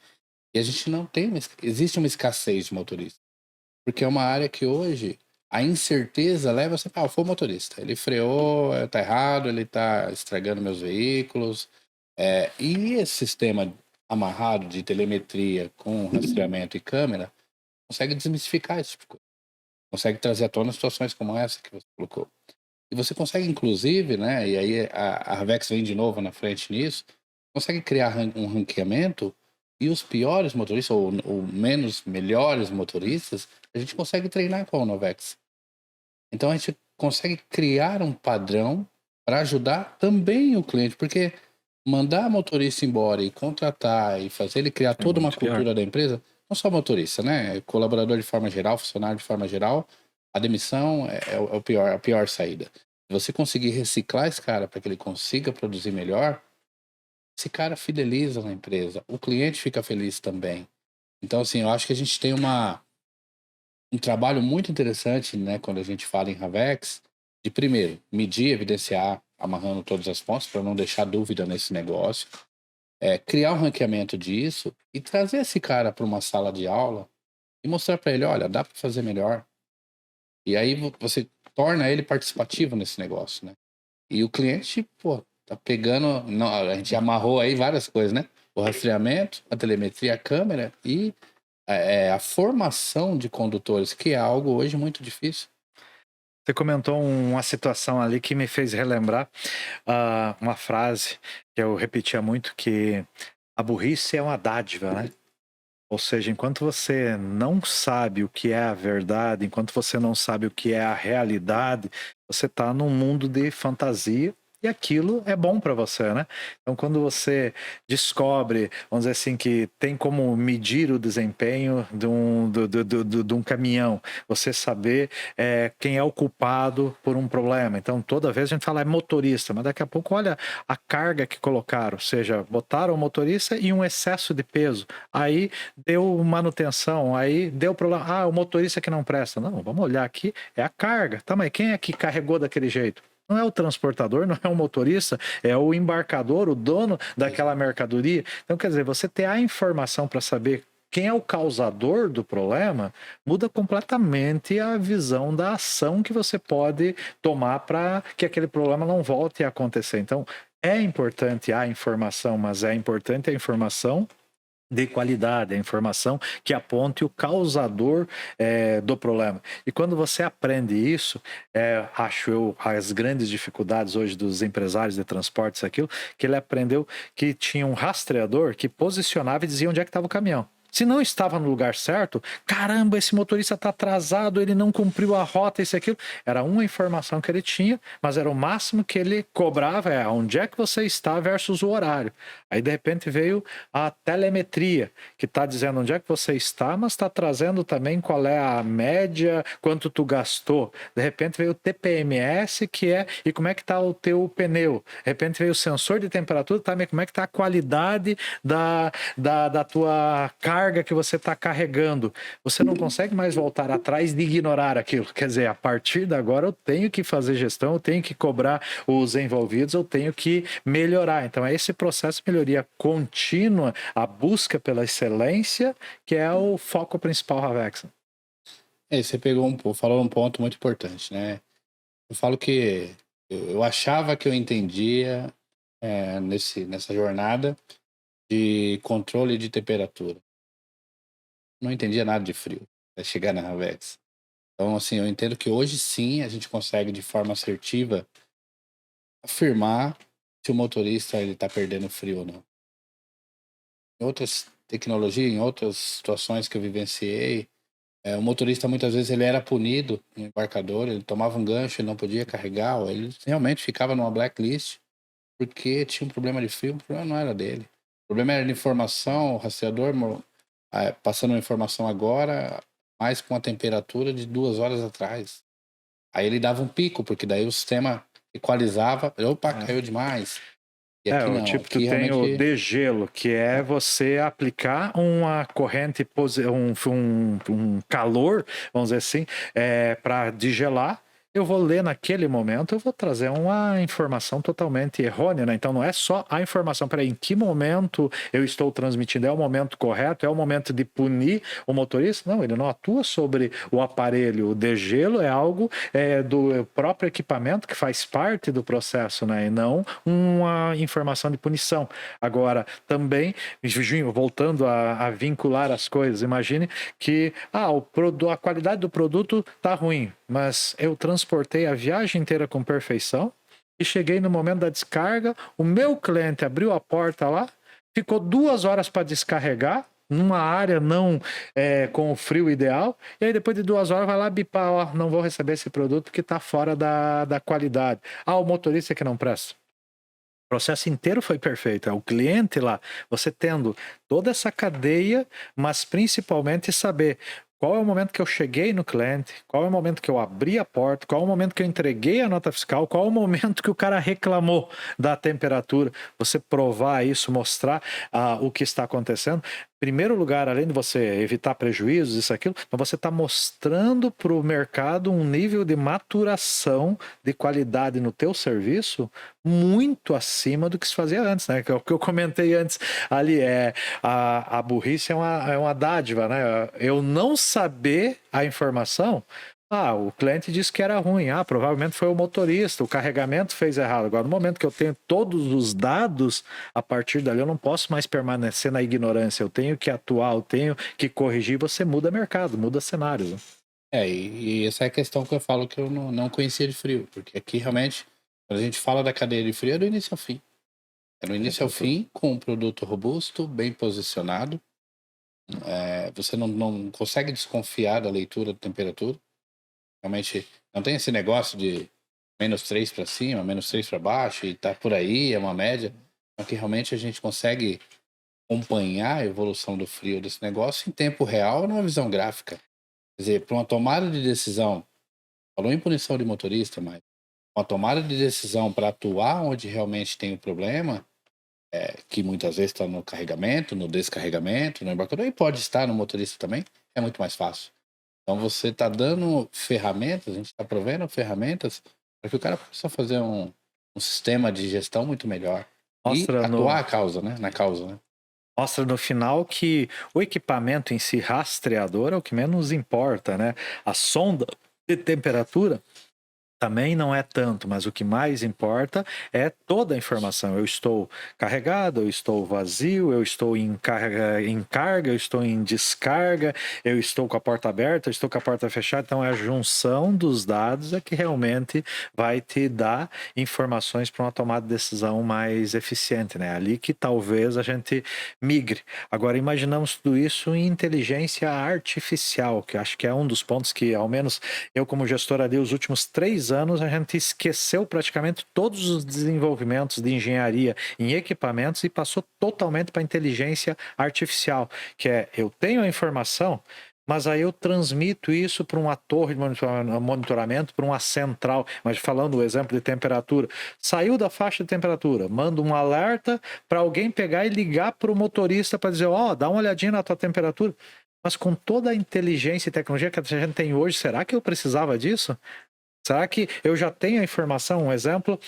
E a gente não tem, existe uma escassez de motorista. Porque é uma área que hoje a incerteza leva você, foi o motorista, ele freou, tá errado, ele tá estragando meus veículos. E esse sistema amarrado de telemetria com rastreamento e câmera consegue desmistificar esse tipo de coisa. Consegue trazer à tona situações como essa que você colocou. E você consegue, inclusive, né, e aí a Havex vem de novo na frente nisso, consegue criar um ranqueamento e os piores motoristas, ou menos melhores motoristas, a gente consegue treinar com a Novex. Então a gente consegue criar um padrão para ajudar também o cliente, porque mandar motorista embora e contratar e fazer ele criar toda uma cultura da empresa, não só motorista, né? Colaborador de forma geral, funcionário de forma geral, a demissão é a pior saída. Se você conseguir reciclar esse cara para que ele consiga produzir melhor, esse cara fideliza na empresa, o cliente fica feliz também. Então, assim, eu acho que a gente tem um trabalho muito interessante, né, quando a gente fala em Havex, de primeiro, medir, evidenciar, amarrando todas as pontas para não deixar dúvida nesse negócio, criar um ranqueamento disso e trazer esse cara para uma sala de aula e mostrar para ele, olha, dá para fazer melhor. E aí você torna ele participativo nesse negócio, né? E o cliente, tá pegando, não, a gente amarrou aí várias coisas, né? O rastreamento, a telemetria, a câmera e a formação de condutores, que é algo hoje muito difícil. Você comentou uma situação ali que me fez relembrar uma frase que eu repetia muito, que a burrice é uma dádiva, né? Ou seja, enquanto você não sabe o que é a verdade, enquanto você não sabe o que é a realidade, você está num mundo de fantasia e aquilo é bom para você, né? Então, quando você descobre, vamos dizer assim, que tem como medir o desempenho de um caminhão, você saber quem é o culpado por um problema. Então, toda vez a gente fala é motorista, mas daqui a pouco, olha a carga que colocaram, ou seja, botaram o motorista e um excesso de peso. Aí deu manutenção, aí deu problema. Ah, o motorista que não presta. Não, vamos olhar aqui, é a carga. Tá, mas quem é que carregou daquele jeito? Não é o transportador, não é o motorista, é o embarcador, o dono daquela mercadoria. Então, quer dizer, você ter a informação para saber quem é o causador do problema, muda completamente a visão da ação que você pode tomar para que aquele problema não volte a acontecer. Então, é importante a informação, mas é importante a informação de qualidade, a informação que aponte o causador do problema. E quando você aprende isso, acho eu, as grandes dificuldades hoje dos empresários de transportes, aquilo, que ele aprendeu que tinha um rastreador que posicionava e dizia onde é que estava o caminhão. Se não estava no lugar certo, caramba, esse motorista está atrasado, ele não cumpriu a rota, isso e aquilo. Era uma informação que ele tinha, mas era o máximo que ele cobrava, onde é que você está versus o horário. Aí, de repente, veio a telemetria, que está dizendo onde é que você está, mas está trazendo também qual é a média, quanto tu gastou. De repente, veio o TPMS, que é, e como é que está o teu pneu. De repente, veio o sensor de temperatura, também como é que está a qualidade da tua carga que você está carregando. Você não consegue mais voltar atrás de ignorar aquilo. Quer dizer, a partir de agora eu tenho que fazer gestão, eu tenho que cobrar os envolvidos, eu tenho que melhorar. Então é esse processo de melhoria contínua, a busca pela excelência, que é o foco principal da Havex. Você falou um ponto muito importante, né? Eu falo que eu achava que eu entendia nessa jornada de controle de temperatura. Não entendia nada de frio até chegar na Havex. Então, assim, eu entendo que hoje sim a gente consegue, de forma assertiva, afirmar se o motorista está perdendo frio ou não. Em outras tecnologias, em outras situações que eu vivenciei, o motorista muitas vezes ele era punido no embarcador, ele tomava um gancho, ele não podia carregar, ou ele realmente ficava numa blacklist porque tinha um problema de frio, o problema não era dele. O problema era de informação, o rastreador passando a informação agora, mais com a temperatura de 2 horas atrás. Aí ele dava um pico, porque daí o sistema equalizava, opa, caiu demais. E aqui não, tipo, aqui tu tem o realmente... degelo, que é você aplicar uma corrente, um calor, vamos dizer assim, para degelar. Eu vou ler naquele momento, eu vou trazer uma informação totalmente errônea, né? Então não é só a informação, peraí, em que momento eu estou transmitindo? É o momento correto? É o momento de punir o motorista? Não, ele não atua sobre o aparelho. O degelo é algo do próprio equipamento que faz parte do processo, né? E não uma informação de punição. Agora, também, voltando a vincular as coisas, imagine que a qualidade do produto está ruim, mas eu transportei a viagem inteira com perfeição e cheguei no momento da descarga, o meu cliente abriu a porta lá, ficou 2 horas para descarregar, numa área não com o frio ideal, e aí depois de 2 horas vai lá bipar, não vou receber esse produto porque está fora da qualidade. O motorista que não presta. O processo inteiro foi perfeito, é o cliente lá, você tendo toda essa cadeia, mas principalmente saber qual é o momento que eu cheguei no cliente, qual é o momento que eu abri a porta, qual é o momento que eu entreguei a nota fiscal, qual é o momento que o cara reclamou da temperatura. Você provar isso, mostrar o que está acontecendo. Em primeiro lugar, além de você evitar prejuízos, isso, aquilo, você está mostrando para o mercado um nível de maturação de qualidade no teu serviço muito acima do que se fazia antes, né? Que é o que eu comentei antes ali, a burrice é uma dádiva, né? Eu não saber a informação, o cliente disse que era ruim, provavelmente foi o motorista, o carregamento fez errado. Agora, no momento que eu tenho todos os dados, a partir dali eu não posso mais permanecer na ignorância, eu tenho que atuar, eu tenho que corrigir, você muda mercado, muda cenário. Né? E essa é a questão que eu falo que eu não conhecia de frio, porque aqui realmente, quando a gente fala da cadeia de frio, é do início ao fim. É do início ao fim, com um produto robusto, bem posicionado. Você não consegue desconfiar da leitura da temperatura. Realmente, não tem esse negócio de -3 para cima, -3 para baixo, e tá por aí, é uma média. Aqui realmente a gente consegue acompanhar a evolução do frio desse negócio em tempo real, numa visão gráfica. Quer dizer, para uma tomada de decisão, falou em punição de motorista, mas uma tomada de decisão para atuar onde realmente tem o problema, que muitas vezes está no carregamento, no descarregamento, no embarcador, e pode estar no motorista também, é muito mais fácil. Então você está dando ferramentas, a gente está provendo ferramentas para que o cara possa fazer um sistema de gestão muito melhor. Mostra E atuar a causa, né? Na causa, né? Mostra no final que o equipamento em si, rastreador, é o que menos importa, né? A sonda de temperatura também não é tanto, mas o que mais importa é toda a informação. Eu estou carregado, eu estou vazio, eu estou em carga, eu estou em descarga, eu estou com a porta aberta, eu estou com a porta fechada. Então, é a junção dos dados é que realmente vai te dar informações para uma tomada de decisão mais eficiente, né? Ali que talvez a gente migre. Agora, imaginamos tudo isso em inteligência artificial, que acho que é um dos pontos que, ao menos eu como gestor ali, os últimos 3 anos a gente esqueceu praticamente todos os desenvolvimentos de engenharia em equipamentos e passou totalmente para inteligência artificial, que é, eu tenho a informação, mas aí eu transmito isso para uma torre de monitoramento, para uma central, mas falando o exemplo de temperatura, saiu da faixa de temperatura, manda um alerta para alguém pegar e ligar para o motorista para dizer, dá uma olhadinha na tua temperatura. Mas com toda a inteligência e tecnologia que a gente tem hoje, será que eu precisava disso? Será que eu já tenho a informação? Um exemplo,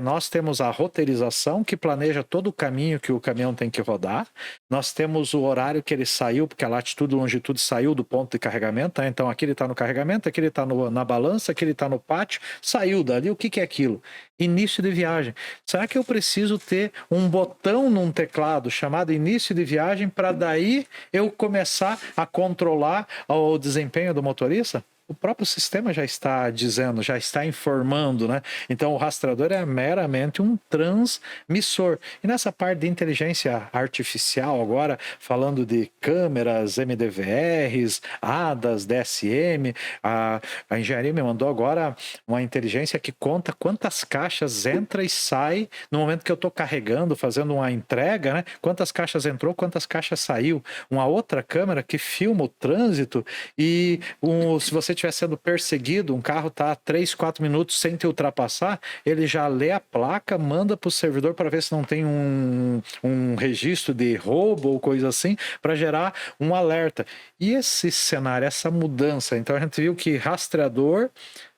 nós temos a roteirização que planeja todo o caminho que o caminhão tem que rodar. Nós temos o horário que ele saiu, porque a latitude e longitude saiu do ponto de carregamento. Né? Então aqui ele está no carregamento, aqui ele está na balança, aqui ele está no pátio. Saiu dali, o que é aquilo? Início de viagem. Será que eu preciso ter um botão num teclado chamado início de viagem para daí eu começar a controlar o desempenho do motorista? O próprio sistema já está dizendo, já está informando, né? Então o rastreador é meramente um transmissor. E nessa parte de inteligência artificial, agora falando de câmeras, MDVRs, ADAS, DSM, a engenharia me mandou agora uma inteligência que conta quantas caixas entra e sai no momento que eu estou carregando, fazendo uma entrega, né? Quantas caixas entrou, quantas caixas saiu. Uma outra câmera que filma o trânsito e se você estiver sendo perseguido, um carro está 3, 4 minutos sem te ultrapassar, ele já lê a placa, manda para o servidor para ver se não tem um registro de roubo ou coisa assim, para gerar um alerta. E esse cenário, essa mudança, então a gente viu que rastreador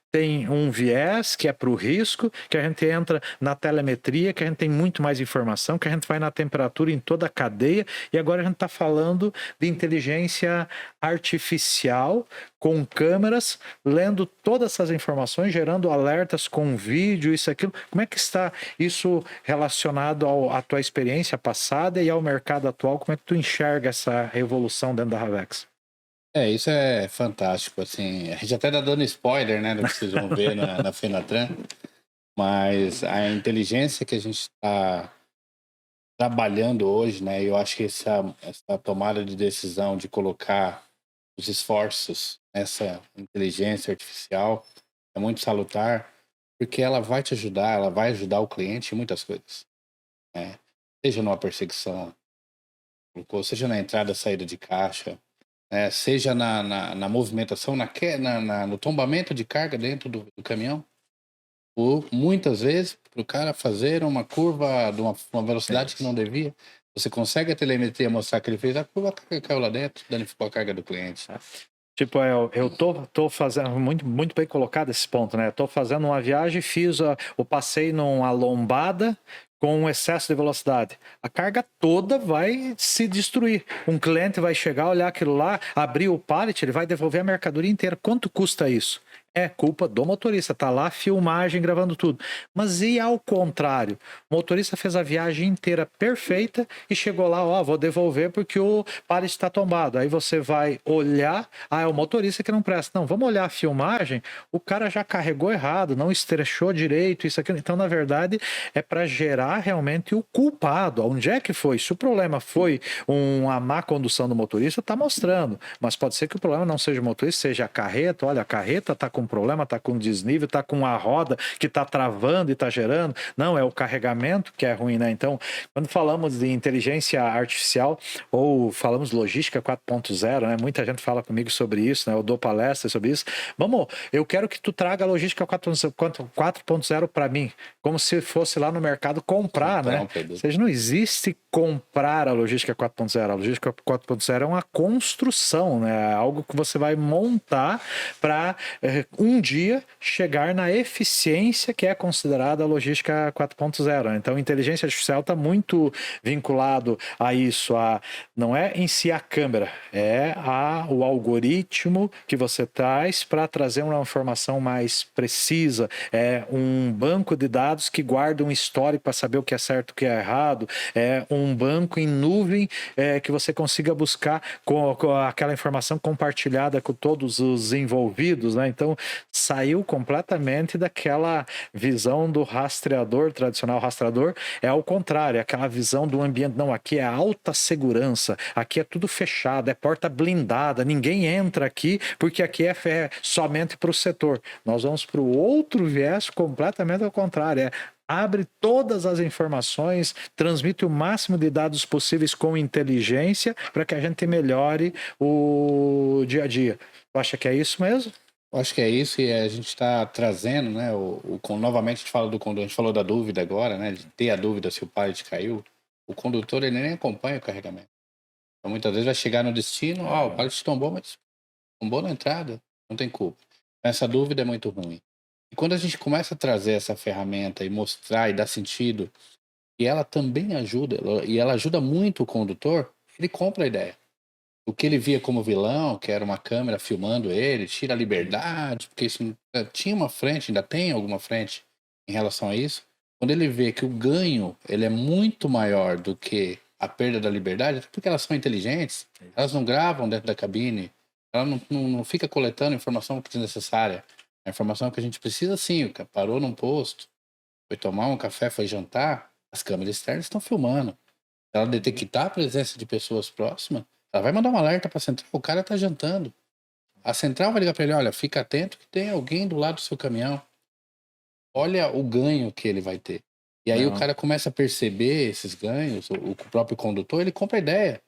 tem um viés que é para o risco, que a gente entra na telemetria, que a gente tem muito mais informação, que a gente vai na temperatura em toda a cadeia, e agora a gente está falando de inteligência artificial com câmeras, lendo todas essas informações, gerando alertas com vídeo, isso, aquilo. Como é que está isso relacionado à tua experiência passada e ao mercado atual? Como é que tu enxerga essa evolução dentro da Ravex? Isso é fantástico, assim, a gente até tá dando spoiler, né, do que vocês vão ver na Fenatran, mas a inteligência que a gente está trabalhando hoje, né, eu acho que essa tomada de decisão de colocar os esforços nessa inteligência artificial é muito salutar, porque ela vai te ajudar, ela vai ajudar o cliente em muitas coisas, né, seja numa perseguição, seja na entrada e saída de caixa, seja na movimentação, no tombamento de carga dentro do caminhão, ou muitas vezes para o cara fazer uma curva de uma velocidade que não devia, você consegue a telemetria mostrar que ele fez a curva, a carga caiu lá dentro, danificou a carga do cliente. Tipo, eu tô fazendo, muito bem colocado esse ponto, né? Tô fazendo uma viagem, fiz o passeio numa lombada com um excesso de velocidade. A carga toda vai se destruir. Um cliente vai chegar, olhar aquilo lá, abrir o pallet, ele vai devolver a mercadoria inteira. Quanto custa isso? é culpa do motorista, tá lá filmagem, gravando tudo. Mas e ao contrário? O motorista fez a viagem inteira perfeita e chegou lá, ó, vou devolver porque o pallet está tombado. Aí você vai olhar, é o motorista que não presta. Não, vamos olhar a filmagem, o cara já carregou errado, não estrechou direito, isso aqui. Então, na verdade, é para gerar realmente o culpado. Onde é que foi? Se o problema foi uma má condução do motorista, tá mostrando. Mas pode ser que o problema não seja o motorista, seja a carreta. Olha, a carreta tá com problema, tá com desnível, tá com a roda que tá travando e tá gerando. Não, é o carregamento que é ruim, né? Então, quando falamos de inteligência artificial ou falamos logística 4.0, né? Muita gente fala comigo sobre isso, né? Eu dou palestras sobre isso. Vamos, eu quero que tu traga a logística 4.0 para mim, como se fosse lá no mercado comprar, né? Ou seja, não existe comprar a logística 4.0. A logística 4.0 é uma construção, né? É algo que você vai montar para um dia chegar na eficiência que é considerada a logística 4.0. Então, a inteligência artificial está muito vinculado a isso. Não é em si a câmera, é o algoritmo que você traz para trazer uma informação mais precisa. É um banco de dados que guarda um histórico para saber o que é certo e o que é errado. É um banco em nuvem que você consiga buscar com aquela informação compartilhada com todos os envolvidos, né? Então, saiu completamente daquela visão do rastreador, tradicional rastreador, é ao contrário, é aquela visão do ambiente. Não, aqui é alta segurança, aqui é tudo fechado, é porta blindada, ninguém entra aqui porque aqui é somente para o setor. Nós vamos para o outro viés completamente ao contrário, abre todas as informações, transmite o máximo de dados possíveis com inteligência para que a gente melhore o dia a dia. Tu acha que é isso mesmo? Eu acho que é isso, e a gente está trazendo, né? Novamente a gente fala a gente falou da dúvida agora, né? De ter a dúvida se o pallet caiu. O condutor ele nem acompanha o carregamento. Então muitas vezes vai chegar no destino, o pallet tombou, mas tombou na entrada, não tem culpa. Essa dúvida é muito ruim. E quando a gente começa a trazer essa ferramenta e mostrar e dar sentido, e ela também ajuda, e ela ajuda muito o condutor, ele compra a ideia. O que ele via como vilão, que era uma câmera filmando ele, tira a liberdade, porque isso tinha uma frente, ainda tem alguma frente em relação a isso. Quando ele vê que o ganho ele é muito maior do que a perda da liberdade, até porque elas são inteligentes, elas não gravam dentro da cabine, ela não fica coletando informação desnecessária. A informação que a gente precisa, sim, parou num posto, foi tomar um café, foi jantar, as câmeras externas estão filmando. Se ela detectar a presença de pessoas próximas, ela vai mandar um alerta para a central, o cara está jantando. A central vai ligar para ele, olha, fica atento que tem alguém do lado do seu caminhão. Olha o ganho que ele vai ter. E aí o cara começa a perceber esses ganhos, o próprio condutor, ele compra a ideia.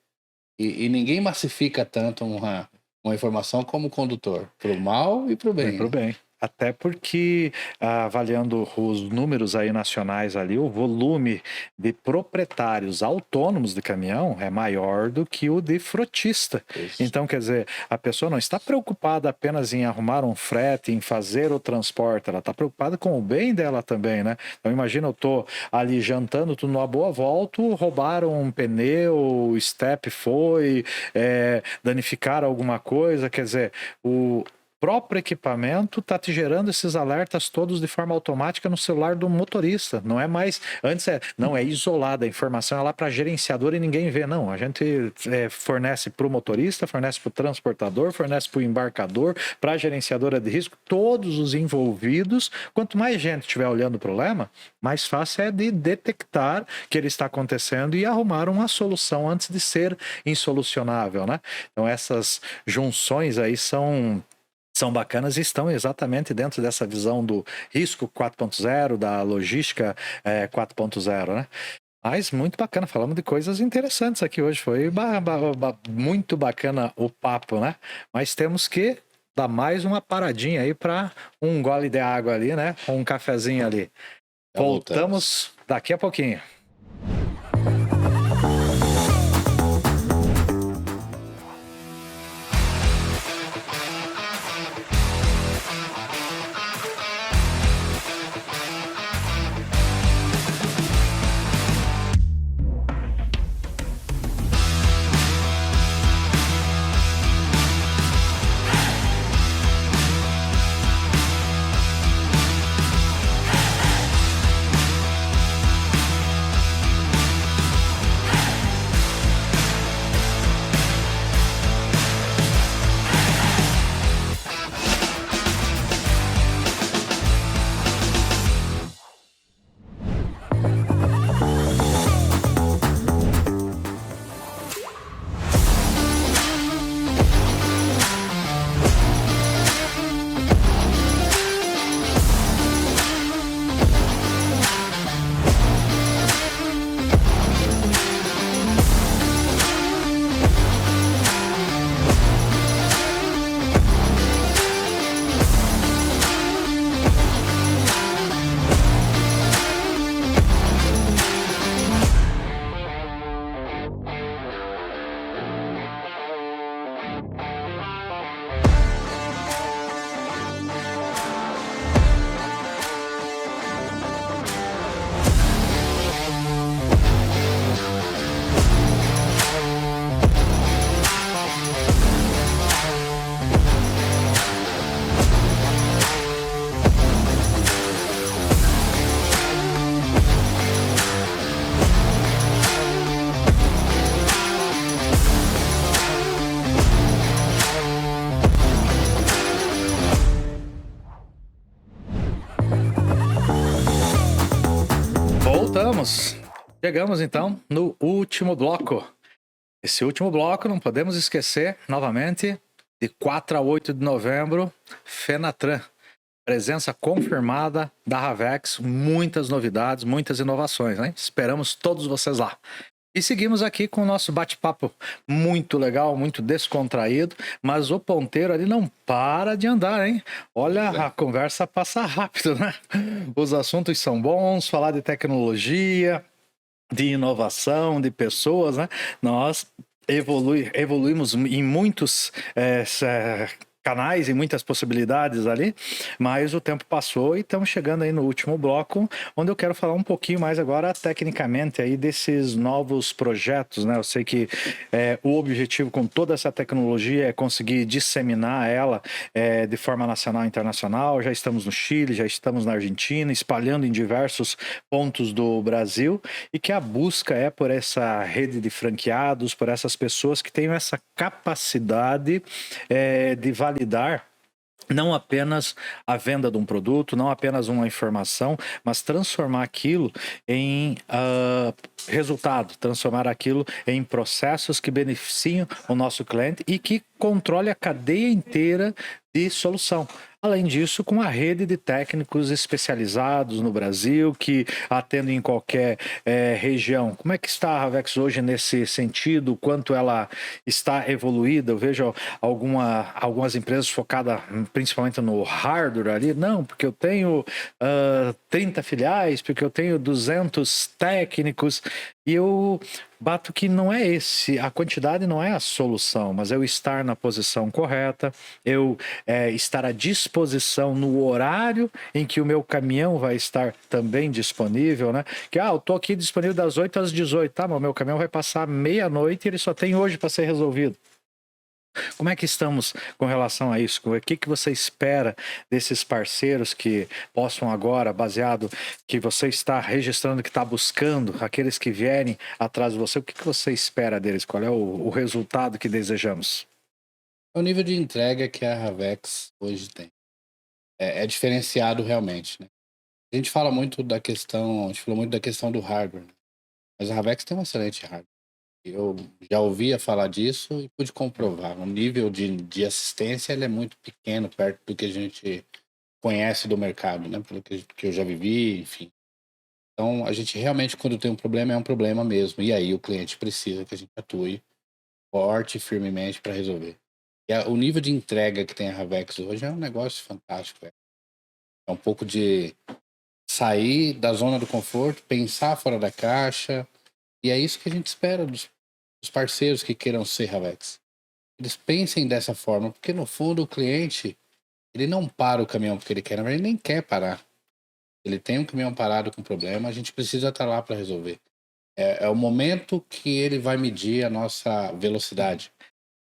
E ninguém massifica tanto uma informação como o condutor, pro mal e pro bem. Pro bem. Até porque, avaliando os números aí nacionais ali, o volume de proprietários autônomos de caminhão é maior do que o de frotista. Isso. Então, quer dizer, a pessoa não está preocupada apenas em arrumar um frete, em fazer o transporte, ela está preocupada com o bem dela também, né? Então, imagina, eu tô ali jantando, tudo numa boa, volto, roubaram um pneu, o step foi, danificaram alguma coisa, quer dizer, o próprio equipamento está te gerando esses alertas todos de forma automática no celular do motorista. Não é mais... Antes não é isolada, a informação é lá para gerenciador e ninguém vê. Não, a gente fornece para o motorista, fornece para o transportador, fornece para o embarcador, para a gerenciadora de risco, todos os envolvidos. Quanto mais gente estiver olhando o problema, mais fácil é de detectar que ele está acontecendo e arrumar uma solução antes de ser insolucionável, né? Então essas junções aí são bacanas e estão exatamente dentro dessa visão do risco 4.0, da logística 4.0, né? Mas muito bacana, falamos de coisas interessantes aqui hoje, foi muito bacana o papo, né? Mas temos que dar mais uma paradinha aí para um gole de água ali, né? Um cafezinho ali. Voltamos daqui a pouquinho. Voltamos. Chegamos então no último bloco. Esse último bloco não podemos esquecer novamente de 4 a 8 de novembro, Fenatran. Presença confirmada da Havex, muitas novidades, muitas inovações, né? Esperamos todos vocês lá. E seguimos aqui com o nosso bate-papo muito legal, muito descontraído, mas o ponteiro ali não para de andar, hein? Olha, a conversa passa rápido, né? Os assuntos são bons, falar de tecnologia, de inovação, de pessoas, né? Nós evoluímos em muitos canais e muitas possibilidades ali, mas o tempo passou e estamos chegando aí no último bloco, onde eu quero falar um pouquinho mais agora tecnicamente aí desses novos projetos, né? Eu sei que o objetivo com toda essa tecnologia é conseguir disseminar ela de forma nacional e internacional. Já estamos no Chile, já estamos na Argentina, espalhando em diversos pontos do Brasil, e que a busca é por essa rede de franqueados, por essas pessoas que tenham essa capacidade de validar não apenas a venda de um produto, não apenas uma informação, mas transformar aquilo em resultado, transformar aquilo em processos que beneficiam o nosso cliente e que controle a cadeia inteira de solução. Além disso, com a rede de técnicos especializados no Brasil, que atendem em qualquer região. Como é que está a Havex hoje nesse sentido? Quanto ela está evoluída? Eu vejo algumas empresas focadas principalmente no hardware ali. Não, porque eu tenho 30 filiais, porque eu tenho 200 técnicos. E eu bato que não é a quantidade não é a solução, mas eu estar na posição correta, eu estar à disposição no horário em que o meu caminhão vai estar também disponível, né? Que, eu tô aqui disponível das 8 às 18, tá? Mas o meu caminhão vai passar meia-noite e ele só tem hoje para ser resolvido. Como é que estamos com relação a isso? O que você espera desses parceiros que possam agora, baseado que você está registrando, que está buscando, aqueles que vierem atrás de você, o que você espera deles? Qual é o resultado que desejamos? O nível de entrega que a Havex hoje tem é diferenciado realmente, né? A gente falou muito da questão do hardware, né? Mas a Havex tem um excelente hardware. Eu já ouvia falar disso e pude comprovar. O nível de assistência ele é muito pequeno perto do que a gente conhece do mercado, né? Pelo que eu já vivi, enfim. Então, a gente realmente, quando tem um problema, é um problema mesmo. E aí o cliente precisa que a gente atue forte e firmemente para resolver. E o nível de entrega que tem a Havex hoje é um negócio fantástico. É um pouco de sair da zona do conforto, pensar fora da caixa. E é isso que a gente espera dos parceiros que queiram ser Havex. Eles pensem dessa forma, porque no fundo o cliente, ele não para o caminhão porque ele quer, na verdade ele nem quer parar. Ele tem um caminhão parado com problema, a gente precisa estar lá para resolver. É o momento que ele vai medir a nossa velocidade.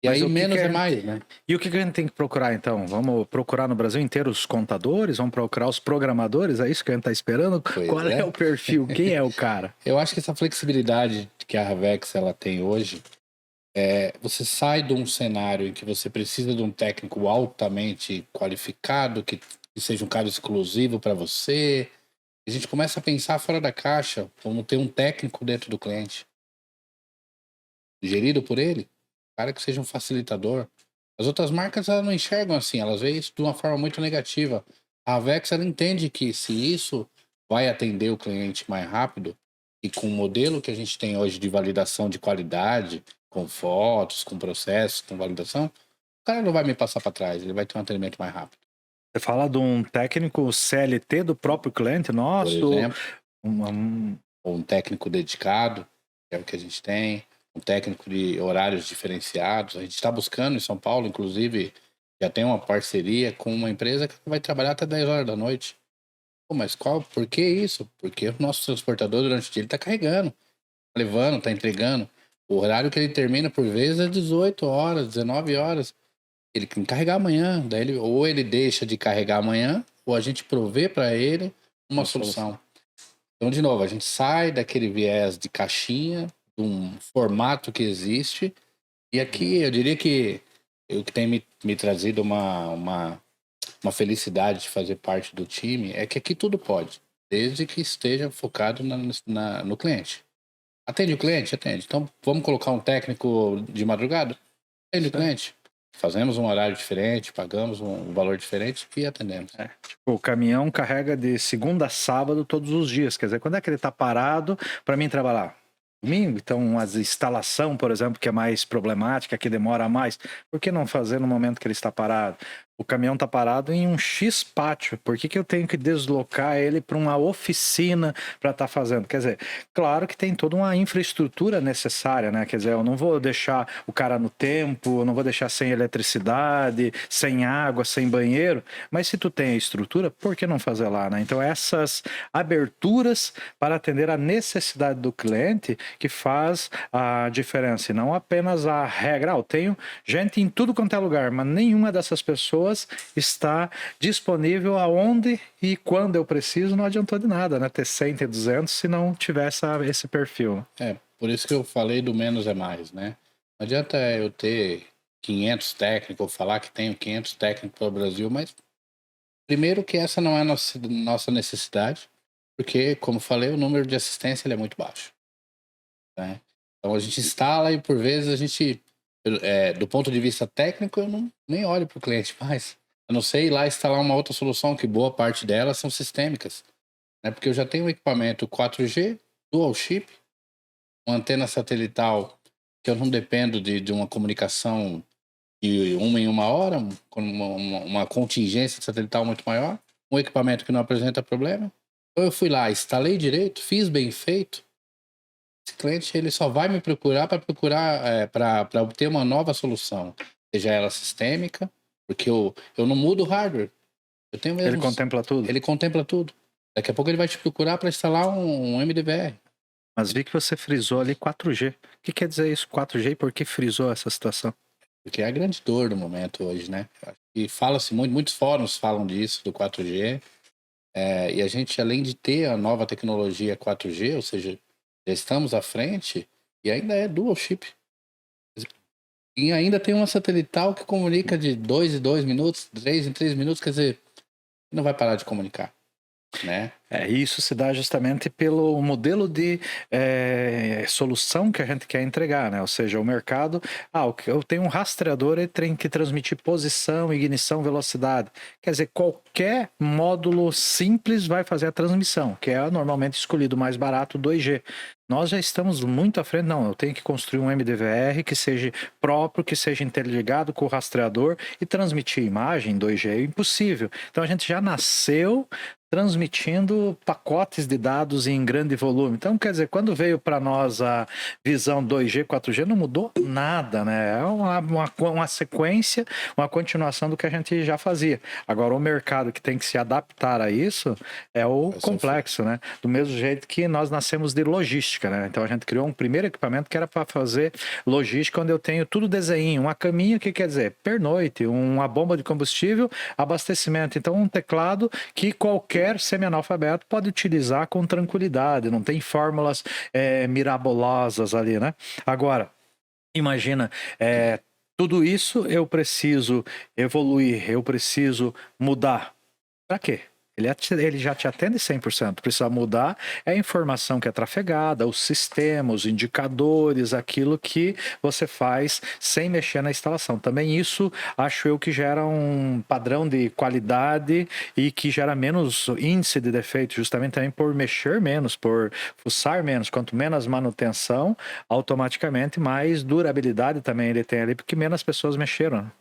E Mas aí menos é mais, né? E o que a gente tem que procurar, então? Vamos procurar no Brasil inteiro os contadores? Vamos procurar os programadores? É isso que a gente está esperando? Qual é o perfil? Quem é o cara? Eu acho que essa flexibilidade que a Havex ela tem hoje, você sai de um cenário em que você precisa de um técnico altamente qualificado, que seja um cara exclusivo para você, A gente começa a pensar fora da caixa, como ter um técnico dentro do cliente, gerido por ele, cara que seja um facilitador. As outras marcas elas não enxergam assim, elas veem isso de uma forma muito negativa. A Avex ela entende que se isso vai atender o cliente mais rápido e com o modelo que a gente tem hoje de validação de qualidade, com fotos, com processos, com validação, o cara não vai me passar para trás, ele vai ter um atendimento mais rápido. Você fala de um técnico CLT do próprio cliente Por nosso? exemplo, ou um técnico dedicado, que é o que a gente tem, um técnico de horários diferenciados. A gente está buscando em São Paulo, inclusive, já tem uma parceria com uma empresa que vai trabalhar até 10 horas da noite. Pô, mas por que isso? Porque o nosso transportador durante o dia ele está carregando, tá levando, está entregando. O horário que ele termina, por vezes, é 18 horas, 19 horas. Ele tem que carregar amanhã. Daí ou ele deixa de carregar amanhã, ou a gente provê para ele uma solução. Então, de novo, a gente sai daquele viés de caixinha, de um formato que existe, e aqui eu diria que o que tem me trazido uma felicidade de fazer parte do time é que aqui tudo pode, desde que esteja focado no cliente. Atende o cliente? Atende. Então, vamos colocar um técnico de madrugada? Atende o cliente. Fazemos um horário diferente, pagamos um valor diferente e atendemos. Tipo, o caminhão carrega de segunda a sábado todos os dias. Quer dizer, quando é que ele está parado para mim trabalhar? Domingo? Então, a instalação, por exemplo, que é mais problemática, que demora mais, por que não fazer no momento que ele está parado? O caminhão está parado em um X pátio. Por que eu tenho que deslocar ele para uma oficina para estar fazendo? Quer dizer, claro que tem toda uma infraestrutura necessária, né? Quer dizer, eu não vou deixar o cara no tempo, eu não vou deixar sem eletricidade, sem água, sem banheiro, mas se tu tem a estrutura, por que não fazer lá, né? Então, essas aberturas para atender a necessidade do cliente que faz a diferença, e não apenas a regra. Eu tenho gente em tudo quanto é lugar, mas nenhuma dessas pessoas está disponível aonde e quando eu preciso. Não adiantou de nada, né? Ter 100, ter 200 se não tivesse esse perfil. Por isso que eu falei do menos é mais, né? Não adianta eu ter 500 técnicos, ou falar que tenho 500 técnicos para o Brasil, mas primeiro que essa não é a nossa necessidade, porque, como falei, o número de assistência ele é muito baixo, né? Então a gente instala e por vezes a gente, do ponto de vista técnico, eu nem olho para o cliente mais. Eu não sei ir lá instalar uma outra solução, que boa parte delas são sistêmicas, né? Porque eu já tenho um equipamento 4G, dual chip, uma antena satelital que eu não dependo de uma comunicação de uma em uma hora, com uma contingência satelital muito maior, um equipamento que não apresenta problema. Então eu fui lá, instalei direito, fiz bem feito. Esse cliente ele só vai me procurar para obter uma nova solução, seja ela sistêmica, porque eu não mudo o hardware. Eu tenho mesmo. Ele contempla tudo? Ele contempla tudo. Daqui a pouco ele vai te procurar para instalar um MDVR. Mas vi que você frisou ali 4G. O que quer dizer isso, 4G, e por que frisou essa situação? Porque é a grande dor do momento hoje, né? E fala-se muito, muitos fóruns falam disso, do 4G. E a gente, além de ter a nova tecnologia 4G, ou seja, já estamos à frente, e ainda é dual chip. E ainda tem uma satelital que comunica de 2 em 2 minutos, 3 em 3 minutos, quer dizer, não vai parar de comunicar, né? Isso se dá justamente pelo modelo de solução que a gente quer entregar, né? Ou seja, o mercado, eu tenho um rastreador e tem que transmitir posição, ignição, velocidade. Quer dizer, qualquer módulo simples vai fazer a transmissão, que é normalmente escolhido o mais barato, 2G. Nós já estamos muito à frente. Não, eu tenho que construir um MDVR que seja próprio, que seja interligado com o rastreador e transmitir imagem 2G é impossível. Então a gente já nasceu transmitindo pacotes de dados em grande volume. Então, quer dizer, quando veio para nós a visão 2G, 4G, não mudou nada, né? É uma sequência, uma continuação do que a gente já fazia. Agora, o mercado que tem que se adaptar a isso é o complexo, né? Do mesmo jeito que nós nascemos de logística, né? Então, a gente criou um primeiro equipamento que era para fazer logística, onde eu tenho tudo desenho, uma caminha, que quer dizer? Pernoite, uma bomba de combustível, abastecimento. Então, um teclado que qualquer semi-analfabeto pode utilizar com tranquilidade, não tem fórmulas mirabolosas ali, né? Agora, imagina, tudo isso eu preciso evoluir, eu preciso mudar. Para quê? Ele já te atende 100%. Precisa mudar é a informação que é trafegada, o sistema, os indicadores, aquilo que você faz sem mexer na instalação. Também isso, acho eu, que gera um padrão de qualidade e que gera menos índice de defeito, justamente também por mexer menos, por fuçar menos. Quanto menos manutenção, automaticamente mais durabilidade também ele tem ali, porque menos pessoas mexeram, né?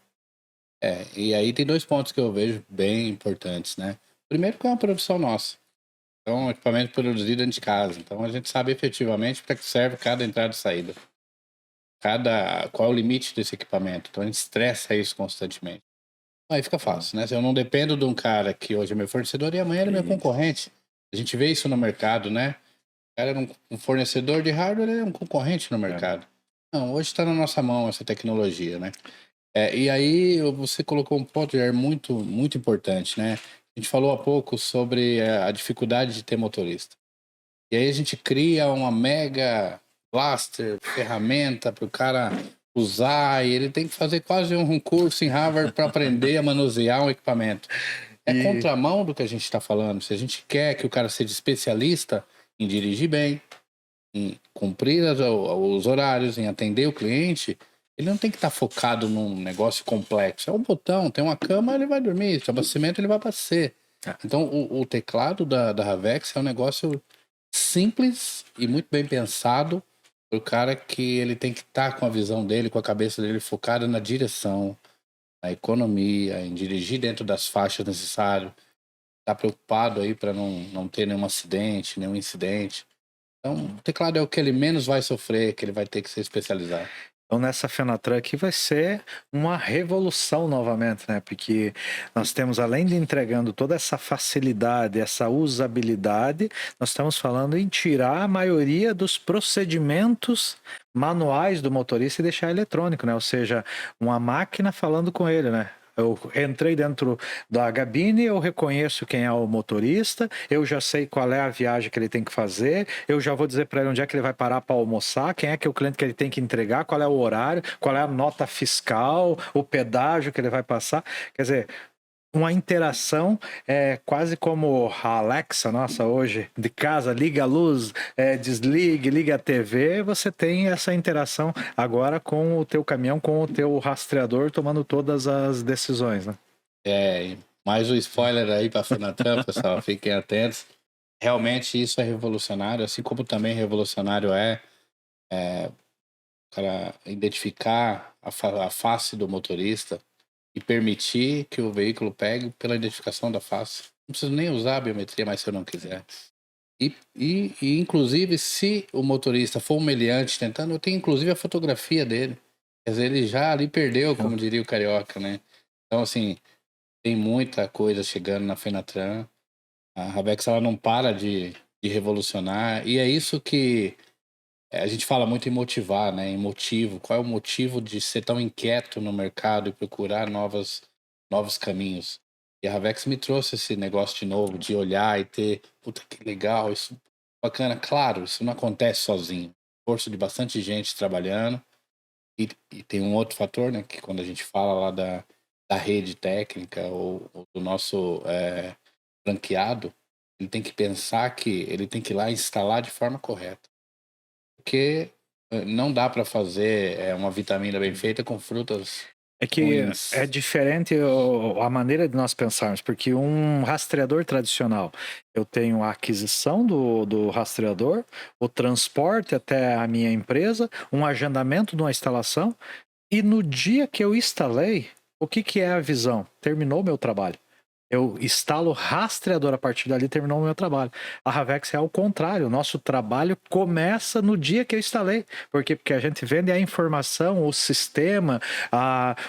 E aí tem 2 pontos que eu vejo bem importantes, né? Primeiro que é uma produção nossa. Então, um equipamento produzido dentro de casa. Então, a gente sabe efetivamente para que serve cada entrada e saída. Qual é o limite desse equipamento. Então, a gente estressa isso constantemente. Aí fica fácil, né? Se eu não dependo de um cara que hoje é meu fornecedor e amanhã ele é meu concorrente. A gente vê isso no mercado, né? O cara era um fornecedor de hardware, ele é um concorrente no mercado. Não, hoje está na nossa mão essa tecnologia, né? E aí você colocou um ponto, Jair, muito, muito importante, né? A gente falou há pouco sobre a dificuldade de ter motorista. E aí a gente cria uma mega blaster, ferramenta para o cara usar, e ele tem que fazer quase um curso em Harvard para aprender a manusear um equipamento. É contramão do que a gente está falando. Se a gente quer que o cara seja especialista em dirigir bem, em cumprir os horários, em atender o cliente, ele não tem que estar focado num negócio complexo. É um botão, tem uma cama, ele vai dormir. Se abastecimento, ele vai abastecer. Então, o teclado da Havex é um negócio simples e muito bem pensado para o cara que ele tem que estar com a visão dele, com a cabeça dele focada na direção, na economia, em dirigir dentro das faixas necessárias. Tá preocupado aí para não ter nenhum acidente, nenhum incidente. Então, o teclado é o que ele menos vai sofrer, que ele vai ter que ser especializado. Então, nessa Fenatran aqui vai ser uma revolução novamente, né? Porque nós temos, além de entregando toda essa facilidade, essa usabilidade, nós estamos falando em tirar a maioria dos procedimentos manuais do motorista e deixar eletrônico, né? Ou seja, uma máquina falando com ele, né? Eu entrei dentro da cabine, eu reconheço quem é o motorista, eu já sei qual é a viagem que ele tem que fazer, eu já vou dizer para ele onde é que ele vai parar para almoçar, quem é que é o cliente que ele tem que entregar, qual é o horário, qual é a nota fiscal, o pedágio que ele vai passar. Quer dizer, uma interação quase como a Alexa, nossa, hoje, de casa, liga a luz, desligue, liga a TV, você tem essa interação agora com o teu caminhão, com o teu rastreador, tomando todas as decisões, né? Mais um spoiler aí para a Fenatran, pessoal, fiquem atentos. Realmente isso é revolucionário, assim como também revolucionário para identificar a face do motorista e permitir que o veículo pegue pela identificação da face. Não preciso nem usar a biometria, mas se eu não quiser. E inclusive, se o motorista for humilhante tentando, eu tenho inclusive a fotografia dele. Quer dizer, ele já ali perdeu, como diria o carioca, né? Então, assim, tem muita coisa chegando na Fenatran. A Havex, ela não para de revolucionar. E é isso que a gente fala muito em motivar, né? Em motivo. Qual é o motivo de ser tão inquieto no mercado e procurar novos caminhos? E a Havex me trouxe esse negócio de novo, de olhar e ter, puta, que legal, isso bacana. Claro, isso não acontece sozinho. Esforço de bastante gente trabalhando. E tem um outro fator, né? Que quando a gente fala lá da rede técnica ou do nosso franqueado, ele tem que pensar que ele tem que ir lá e instalar de forma correta. Porque não dá para fazer uma vitamina bem feita com frutas ruins. É diferente a maneira de nós pensarmos, porque um rastreador tradicional, eu tenho a aquisição do rastreador, o transporte até a minha empresa, um agendamento de uma instalação, e no dia que eu instalei, o que é a visão? Terminou o meu trabalho. Eu instalo rastreador, a partir dali terminou o meu trabalho. A Havex é ao contrário, o nosso trabalho começa no dia que eu instalei. Por quê? Porque a gente vende a informação, o sistema,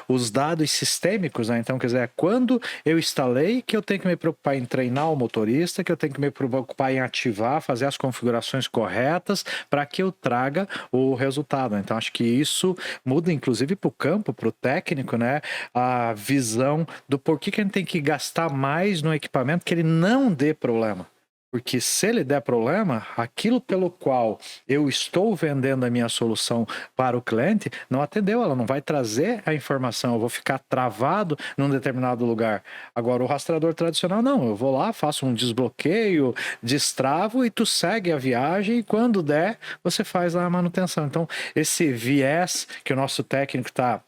os dados sistêmicos, né? Então, quer dizer, é quando eu instalei que eu tenho que me preocupar em treinar o motorista, que eu tenho que me preocupar em ativar, fazer as configurações corretas para que eu traga o resultado. Então, acho que isso muda, inclusive, para o campo, para o técnico, né? A visão do porquê que a gente tem que gastar mais no equipamento que ele não dê problema. Porque se ele der problema, aquilo pelo qual eu estou vendendo a minha solução para o cliente não atendeu, ela não vai trazer a informação, eu vou ficar travado num determinado lugar. Agora, o rastreador tradicional, não, eu vou lá, faço um desbloqueio, destravo e tu segue a viagem e quando der, você faz a manutenção. Então, esse viés que o nosso técnico está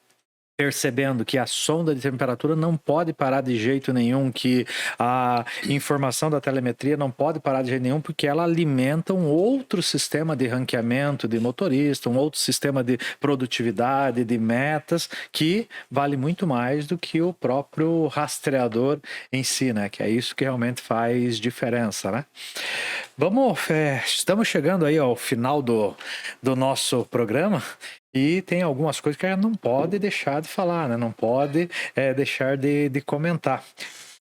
percebendo que a sonda de temperatura não pode parar de jeito nenhum, que a informação da telemetria não pode parar de jeito nenhum, porque ela alimenta um outro sistema de ranqueamento de motorista, um outro sistema de produtividade, de metas, que vale muito mais do que o próprio rastreador em si, né? Que é isso que realmente faz diferença, né? Estamos chegando aí ao final do nosso programa. E tem algumas coisas que a gente não pode deixar de falar, né? Não pode deixar de comentar.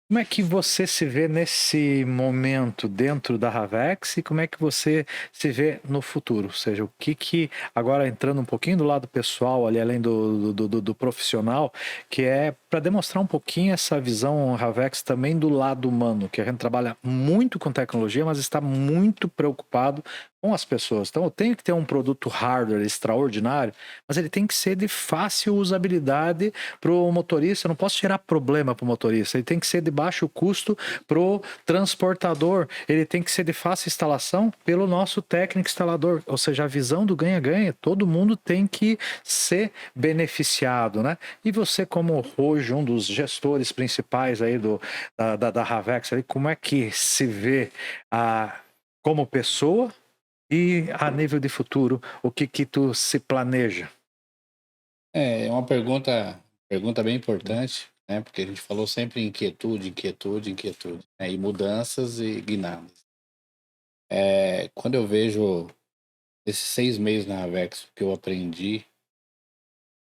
Como é que você se vê nesse momento dentro da Ravex e como é que você se vê no futuro? Ou seja, o que agora entrando um pouquinho do lado pessoal, ali além do profissional, que é para demonstrar um pouquinho essa visão Ravex também do lado humano, que a gente trabalha muito com tecnologia, mas está muito preocupado com as pessoas. Então eu tenho que ter um produto hardware extraordinário, mas ele tem que ser de fácil usabilidade para o motorista. Eu não posso gerar problema para o motorista. Ele tem que ser de baixo custo para o transportador. Ele tem que ser de fácil instalação pelo nosso técnico instalador. Ou seja, a visão do ganha-ganha. Todo mundo tem que ser beneficiado, né? E você, como hoje um dos gestores principais aí da Ravex, aí, como é que se vê como pessoa? E a nível de futuro, o que tu se planeja? É uma pergunta bem importante, né? Porque a gente falou sempre em inquietude, né? E mudanças e guinadas. Quando eu vejo esses 6 meses na Avex, o que eu aprendi,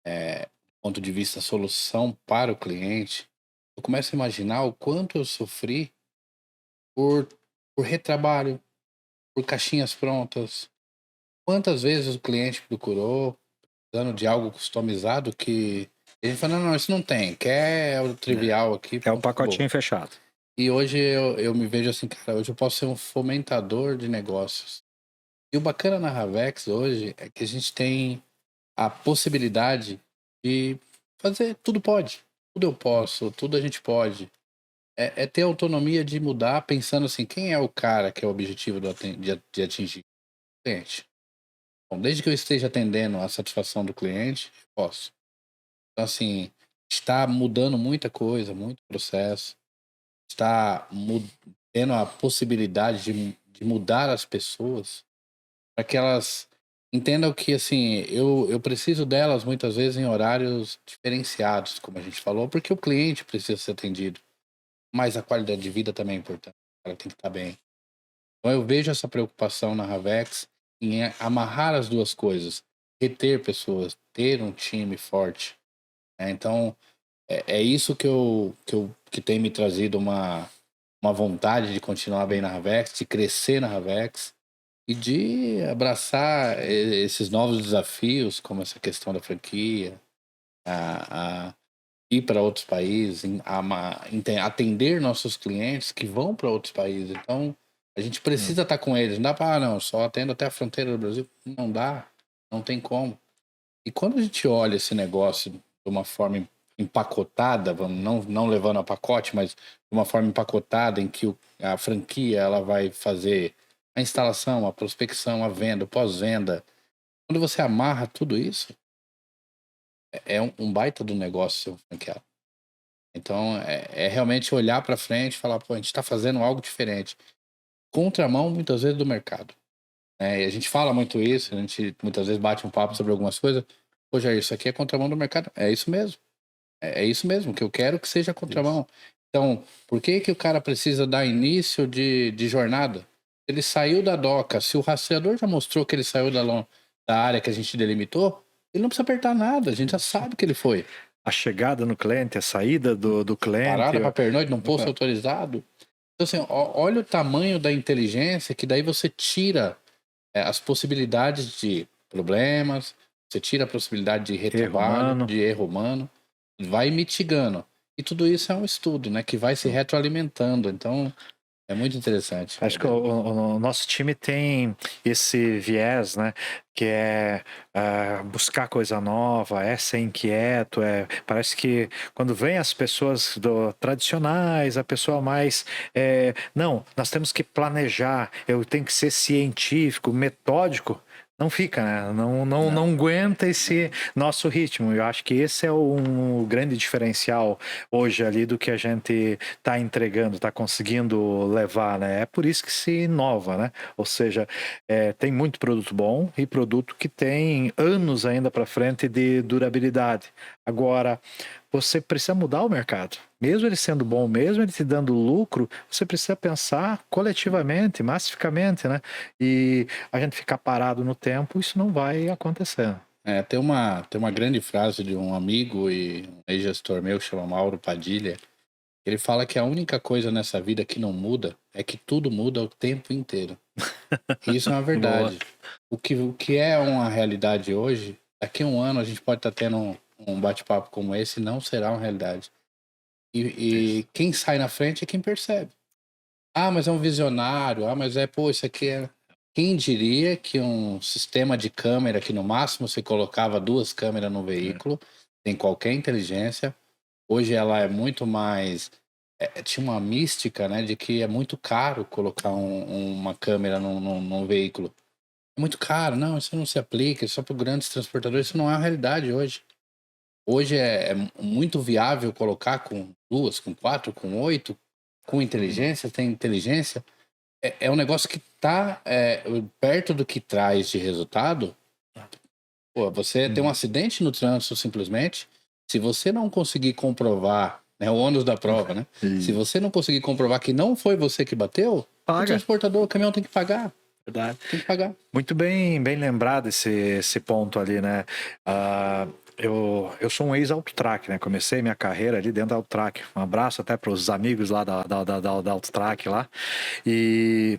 do ponto de vista solução para o cliente, eu começo a imaginar o quanto eu sofri por, por retrabalho, por caixinhas prontas. Quantas vezes o cliente procurou, precisando de algo customizado que a gente fala, não, isso não tem, quer o trivial aqui, É o pronto, acabou. pacotinho fechado. E hoje eu me vejo assim, cara, hoje eu posso ser um fomentador de negócios. E o bacana na Ravex hoje é que a gente tem a possibilidade de fazer tudo pode. Tudo eu posso, tudo a gente pode. É ter autonomia de mudar pensando assim, quem é o cara que é o objetivo de atingir o cliente? Bom, desde que eu esteja atendendo a satisfação do cliente, eu posso. Então, assim, está mudando muita coisa, muito processo. Está tendo a possibilidade de mudar as pessoas para que elas entendam que, assim, eu preciso delas muitas vezes em horários diferenciados, como a gente falou, porque o cliente precisa ser atendido. Mas a qualidade de vida também é importante. Ela tem que estar bem. Então, eu vejo essa preocupação na Ravex em amarrar as duas coisas. Reter pessoas, ter um time forte. Então, é isso que tem me trazido uma vontade de continuar bem na Ravex, de crescer na Ravex e de abraçar esses novos desafios, como essa questão da franquia, a ir para outros países, atender nossos clientes que vão para outros países. Então, a gente precisa estar com eles. Não dá para, não, só atendo até a fronteira do Brasil. Não dá, não tem como. E quando a gente olha esse negócio de uma forma empacotada, não levando a pacote, mas de uma forma empacotada em que a franquia ela vai fazer a instalação, a prospecção, a venda, o pós-venda. Quando você amarra tudo isso, é um baita do negócio seu franqueado. Então, é realmente olhar para frente e falar, pô, a gente está fazendo algo diferente. Contramão, muitas vezes, do mercado. E a gente fala muito isso, a gente muitas vezes bate um papo sobre algumas coisas. Pô, Jair, isso aqui é contramão do mercado. É isso mesmo. É isso mesmo, que eu quero que seja contramão. Então, por que o cara precisa dar início de jornada? Ele saiu da doca. Se o rastreador já mostrou que ele saiu da área que a gente delimitou, ele não precisa apertar nada. A gente já sabe que ele foi. A chegada no cliente, a saída do cliente. Parada para pernoite, num posto autorizado. Então, assim, olha o tamanho da inteligência que daí você tira as possibilidades de problemas, você tira a possibilidade de retrabalho, de erro humano, vai mitigando. E tudo isso é um estudo, né? Que vai se retroalimentando. Então, É muito interessante. Acho que o nosso time tem esse viés, né? Que é buscar coisa nova, é ser inquieto, parece que quando vem as pessoas tradicionais, a pessoa mais não, nós temos que planejar, eu tenho que ser científico, metódico. Não fica, né? Não aguenta esse nosso ritmo. Eu acho que esse é um grande diferencial hoje ali do que a gente está entregando, está conseguindo levar, né? É por isso que se inova, né? Ou seja, tem muito produto bom e produto que tem anos ainda para frente de durabilidade. Agora, você precisa mudar o mercado. Mesmo ele sendo bom, mesmo ele te dando lucro, você precisa pensar coletivamente, massificamente, né? E a gente ficar parado no tempo, isso não vai acontecer. Tem uma grande frase de um amigo e um ex-gestor meu, que chama Mauro Padilha. Ele fala que a única coisa nessa vida que não muda é que tudo muda o tempo inteiro. E isso é uma verdade. O que é uma realidade hoje, daqui a um ano a gente pode estar tendo um bate-papo como esse, não será uma realidade. E quem sai na frente é quem percebe. Ah, mas é um visionário. Ah, mas pô, isso aqui é... Quem diria que um sistema de câmera que no máximo você colocava 2 câmeras no veículo, tem qualquer inteligência, hoje ela é muito mais... tinha uma mística, né, de que é muito caro colocar uma câmera num veículo. É muito caro, não, isso não se aplica, isso é só para grandes transportadores, isso não é a realidade hoje. Hoje é muito viável colocar com 2, com 4, com 8, com inteligência, tem inteligência. É um negócio que está perto do que traz de resultado. Pô, você tem um acidente no trânsito simplesmente, se você não conseguir comprovar, né, o ônus da prova, né? Se você não conseguir comprovar que não foi você que bateu, o transportador, o caminhão tem que pagar. Verdade. Tem que pagar. Muito bem lembrado esse ponto ali, né? Eu sou um ex-Autotrac, né? Comecei minha carreira ali dentro da Autotrac. Um abraço até para os amigos lá da Autotrac lá. E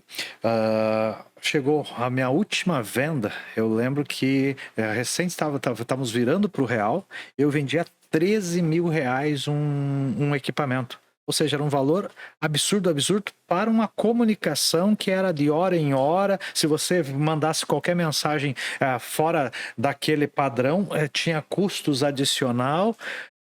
chegou a minha última venda. Eu lembro que recente estávamos virando para o real. Eu vendia R$13 mil um equipamento. Ou seja, era um valor absurdo para uma comunicação que era de hora em hora. Se você mandasse qualquer mensagem fora daquele padrão, tinha custos adicional.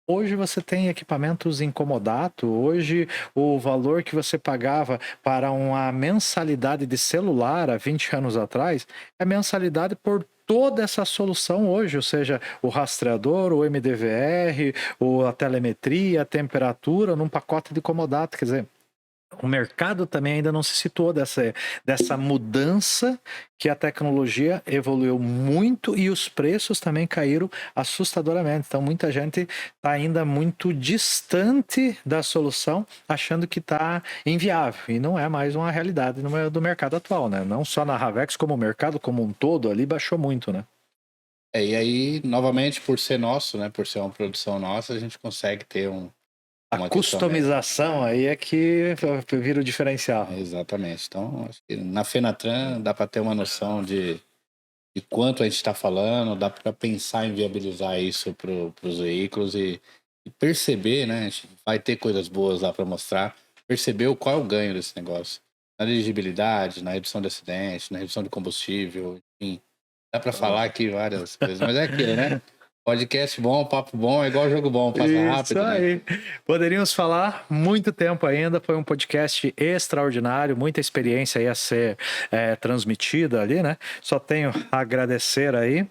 Hoje você tem equipamentos incomodato. Hoje o valor que você pagava para uma mensalidade de celular há 20 anos atrás é mensalidade por toda essa solução hoje, ou seja, o rastreador, o MDVR, a telemetria, a temperatura, num pacote de comodato. Quer dizer, o mercado também ainda não se situou dessa mudança, que a tecnologia evoluiu muito e os preços também caíram assustadoramente. Então muita gente está ainda muito distante da solução, achando que está inviável, e não é mais uma realidade do mercado atual, né? Não só na Havex, como o mercado como um todo ali baixou muito, né? E aí, novamente, por ser nosso, né, por ser uma produção nossa, a gente consegue ter a customização aí é que vira o diferencial. Exatamente. Então, acho que na Fenatran dá para ter uma noção de quanto a gente está falando, dá para pensar em viabilizar isso para os veículos e perceber, né? A gente vai ter coisas boas lá para mostrar, perceber qual é o ganho desse negócio. Na dirigibilidade, na redução de acidentes, na redução de combustível, enfim. Dá para falar aqui várias coisas, mas é aquilo, né? Podcast bom, papo bom, é igual jogo bom, passa rápido. Isso aí. Né? Poderíamos falar muito tempo ainda, foi um podcast extraordinário, muita experiência aí a ser transmitida ali, né? Só tenho a agradecer aí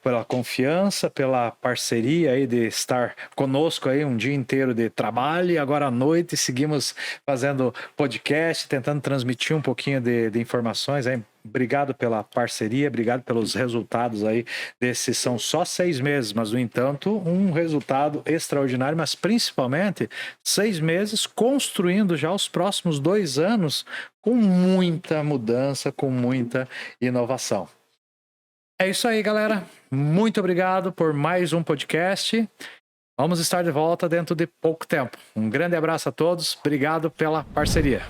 pela confiança, pela parceria aí de estar conosco aí um dia inteiro de trabalho, e agora à noite seguimos fazendo podcast, tentando transmitir um pouquinho de informações aí. Obrigado pela parceria, obrigado pelos resultados aí desses, são só 6 meses, mas no entanto um resultado extraordinário, mas principalmente 6 meses construindo já os próximos 2 anos com muita mudança, com muita inovação. É isso aí, galera, muito obrigado por mais um podcast, vamos estar de volta dentro de pouco tempo. Um grande abraço a todos, obrigado pela parceria.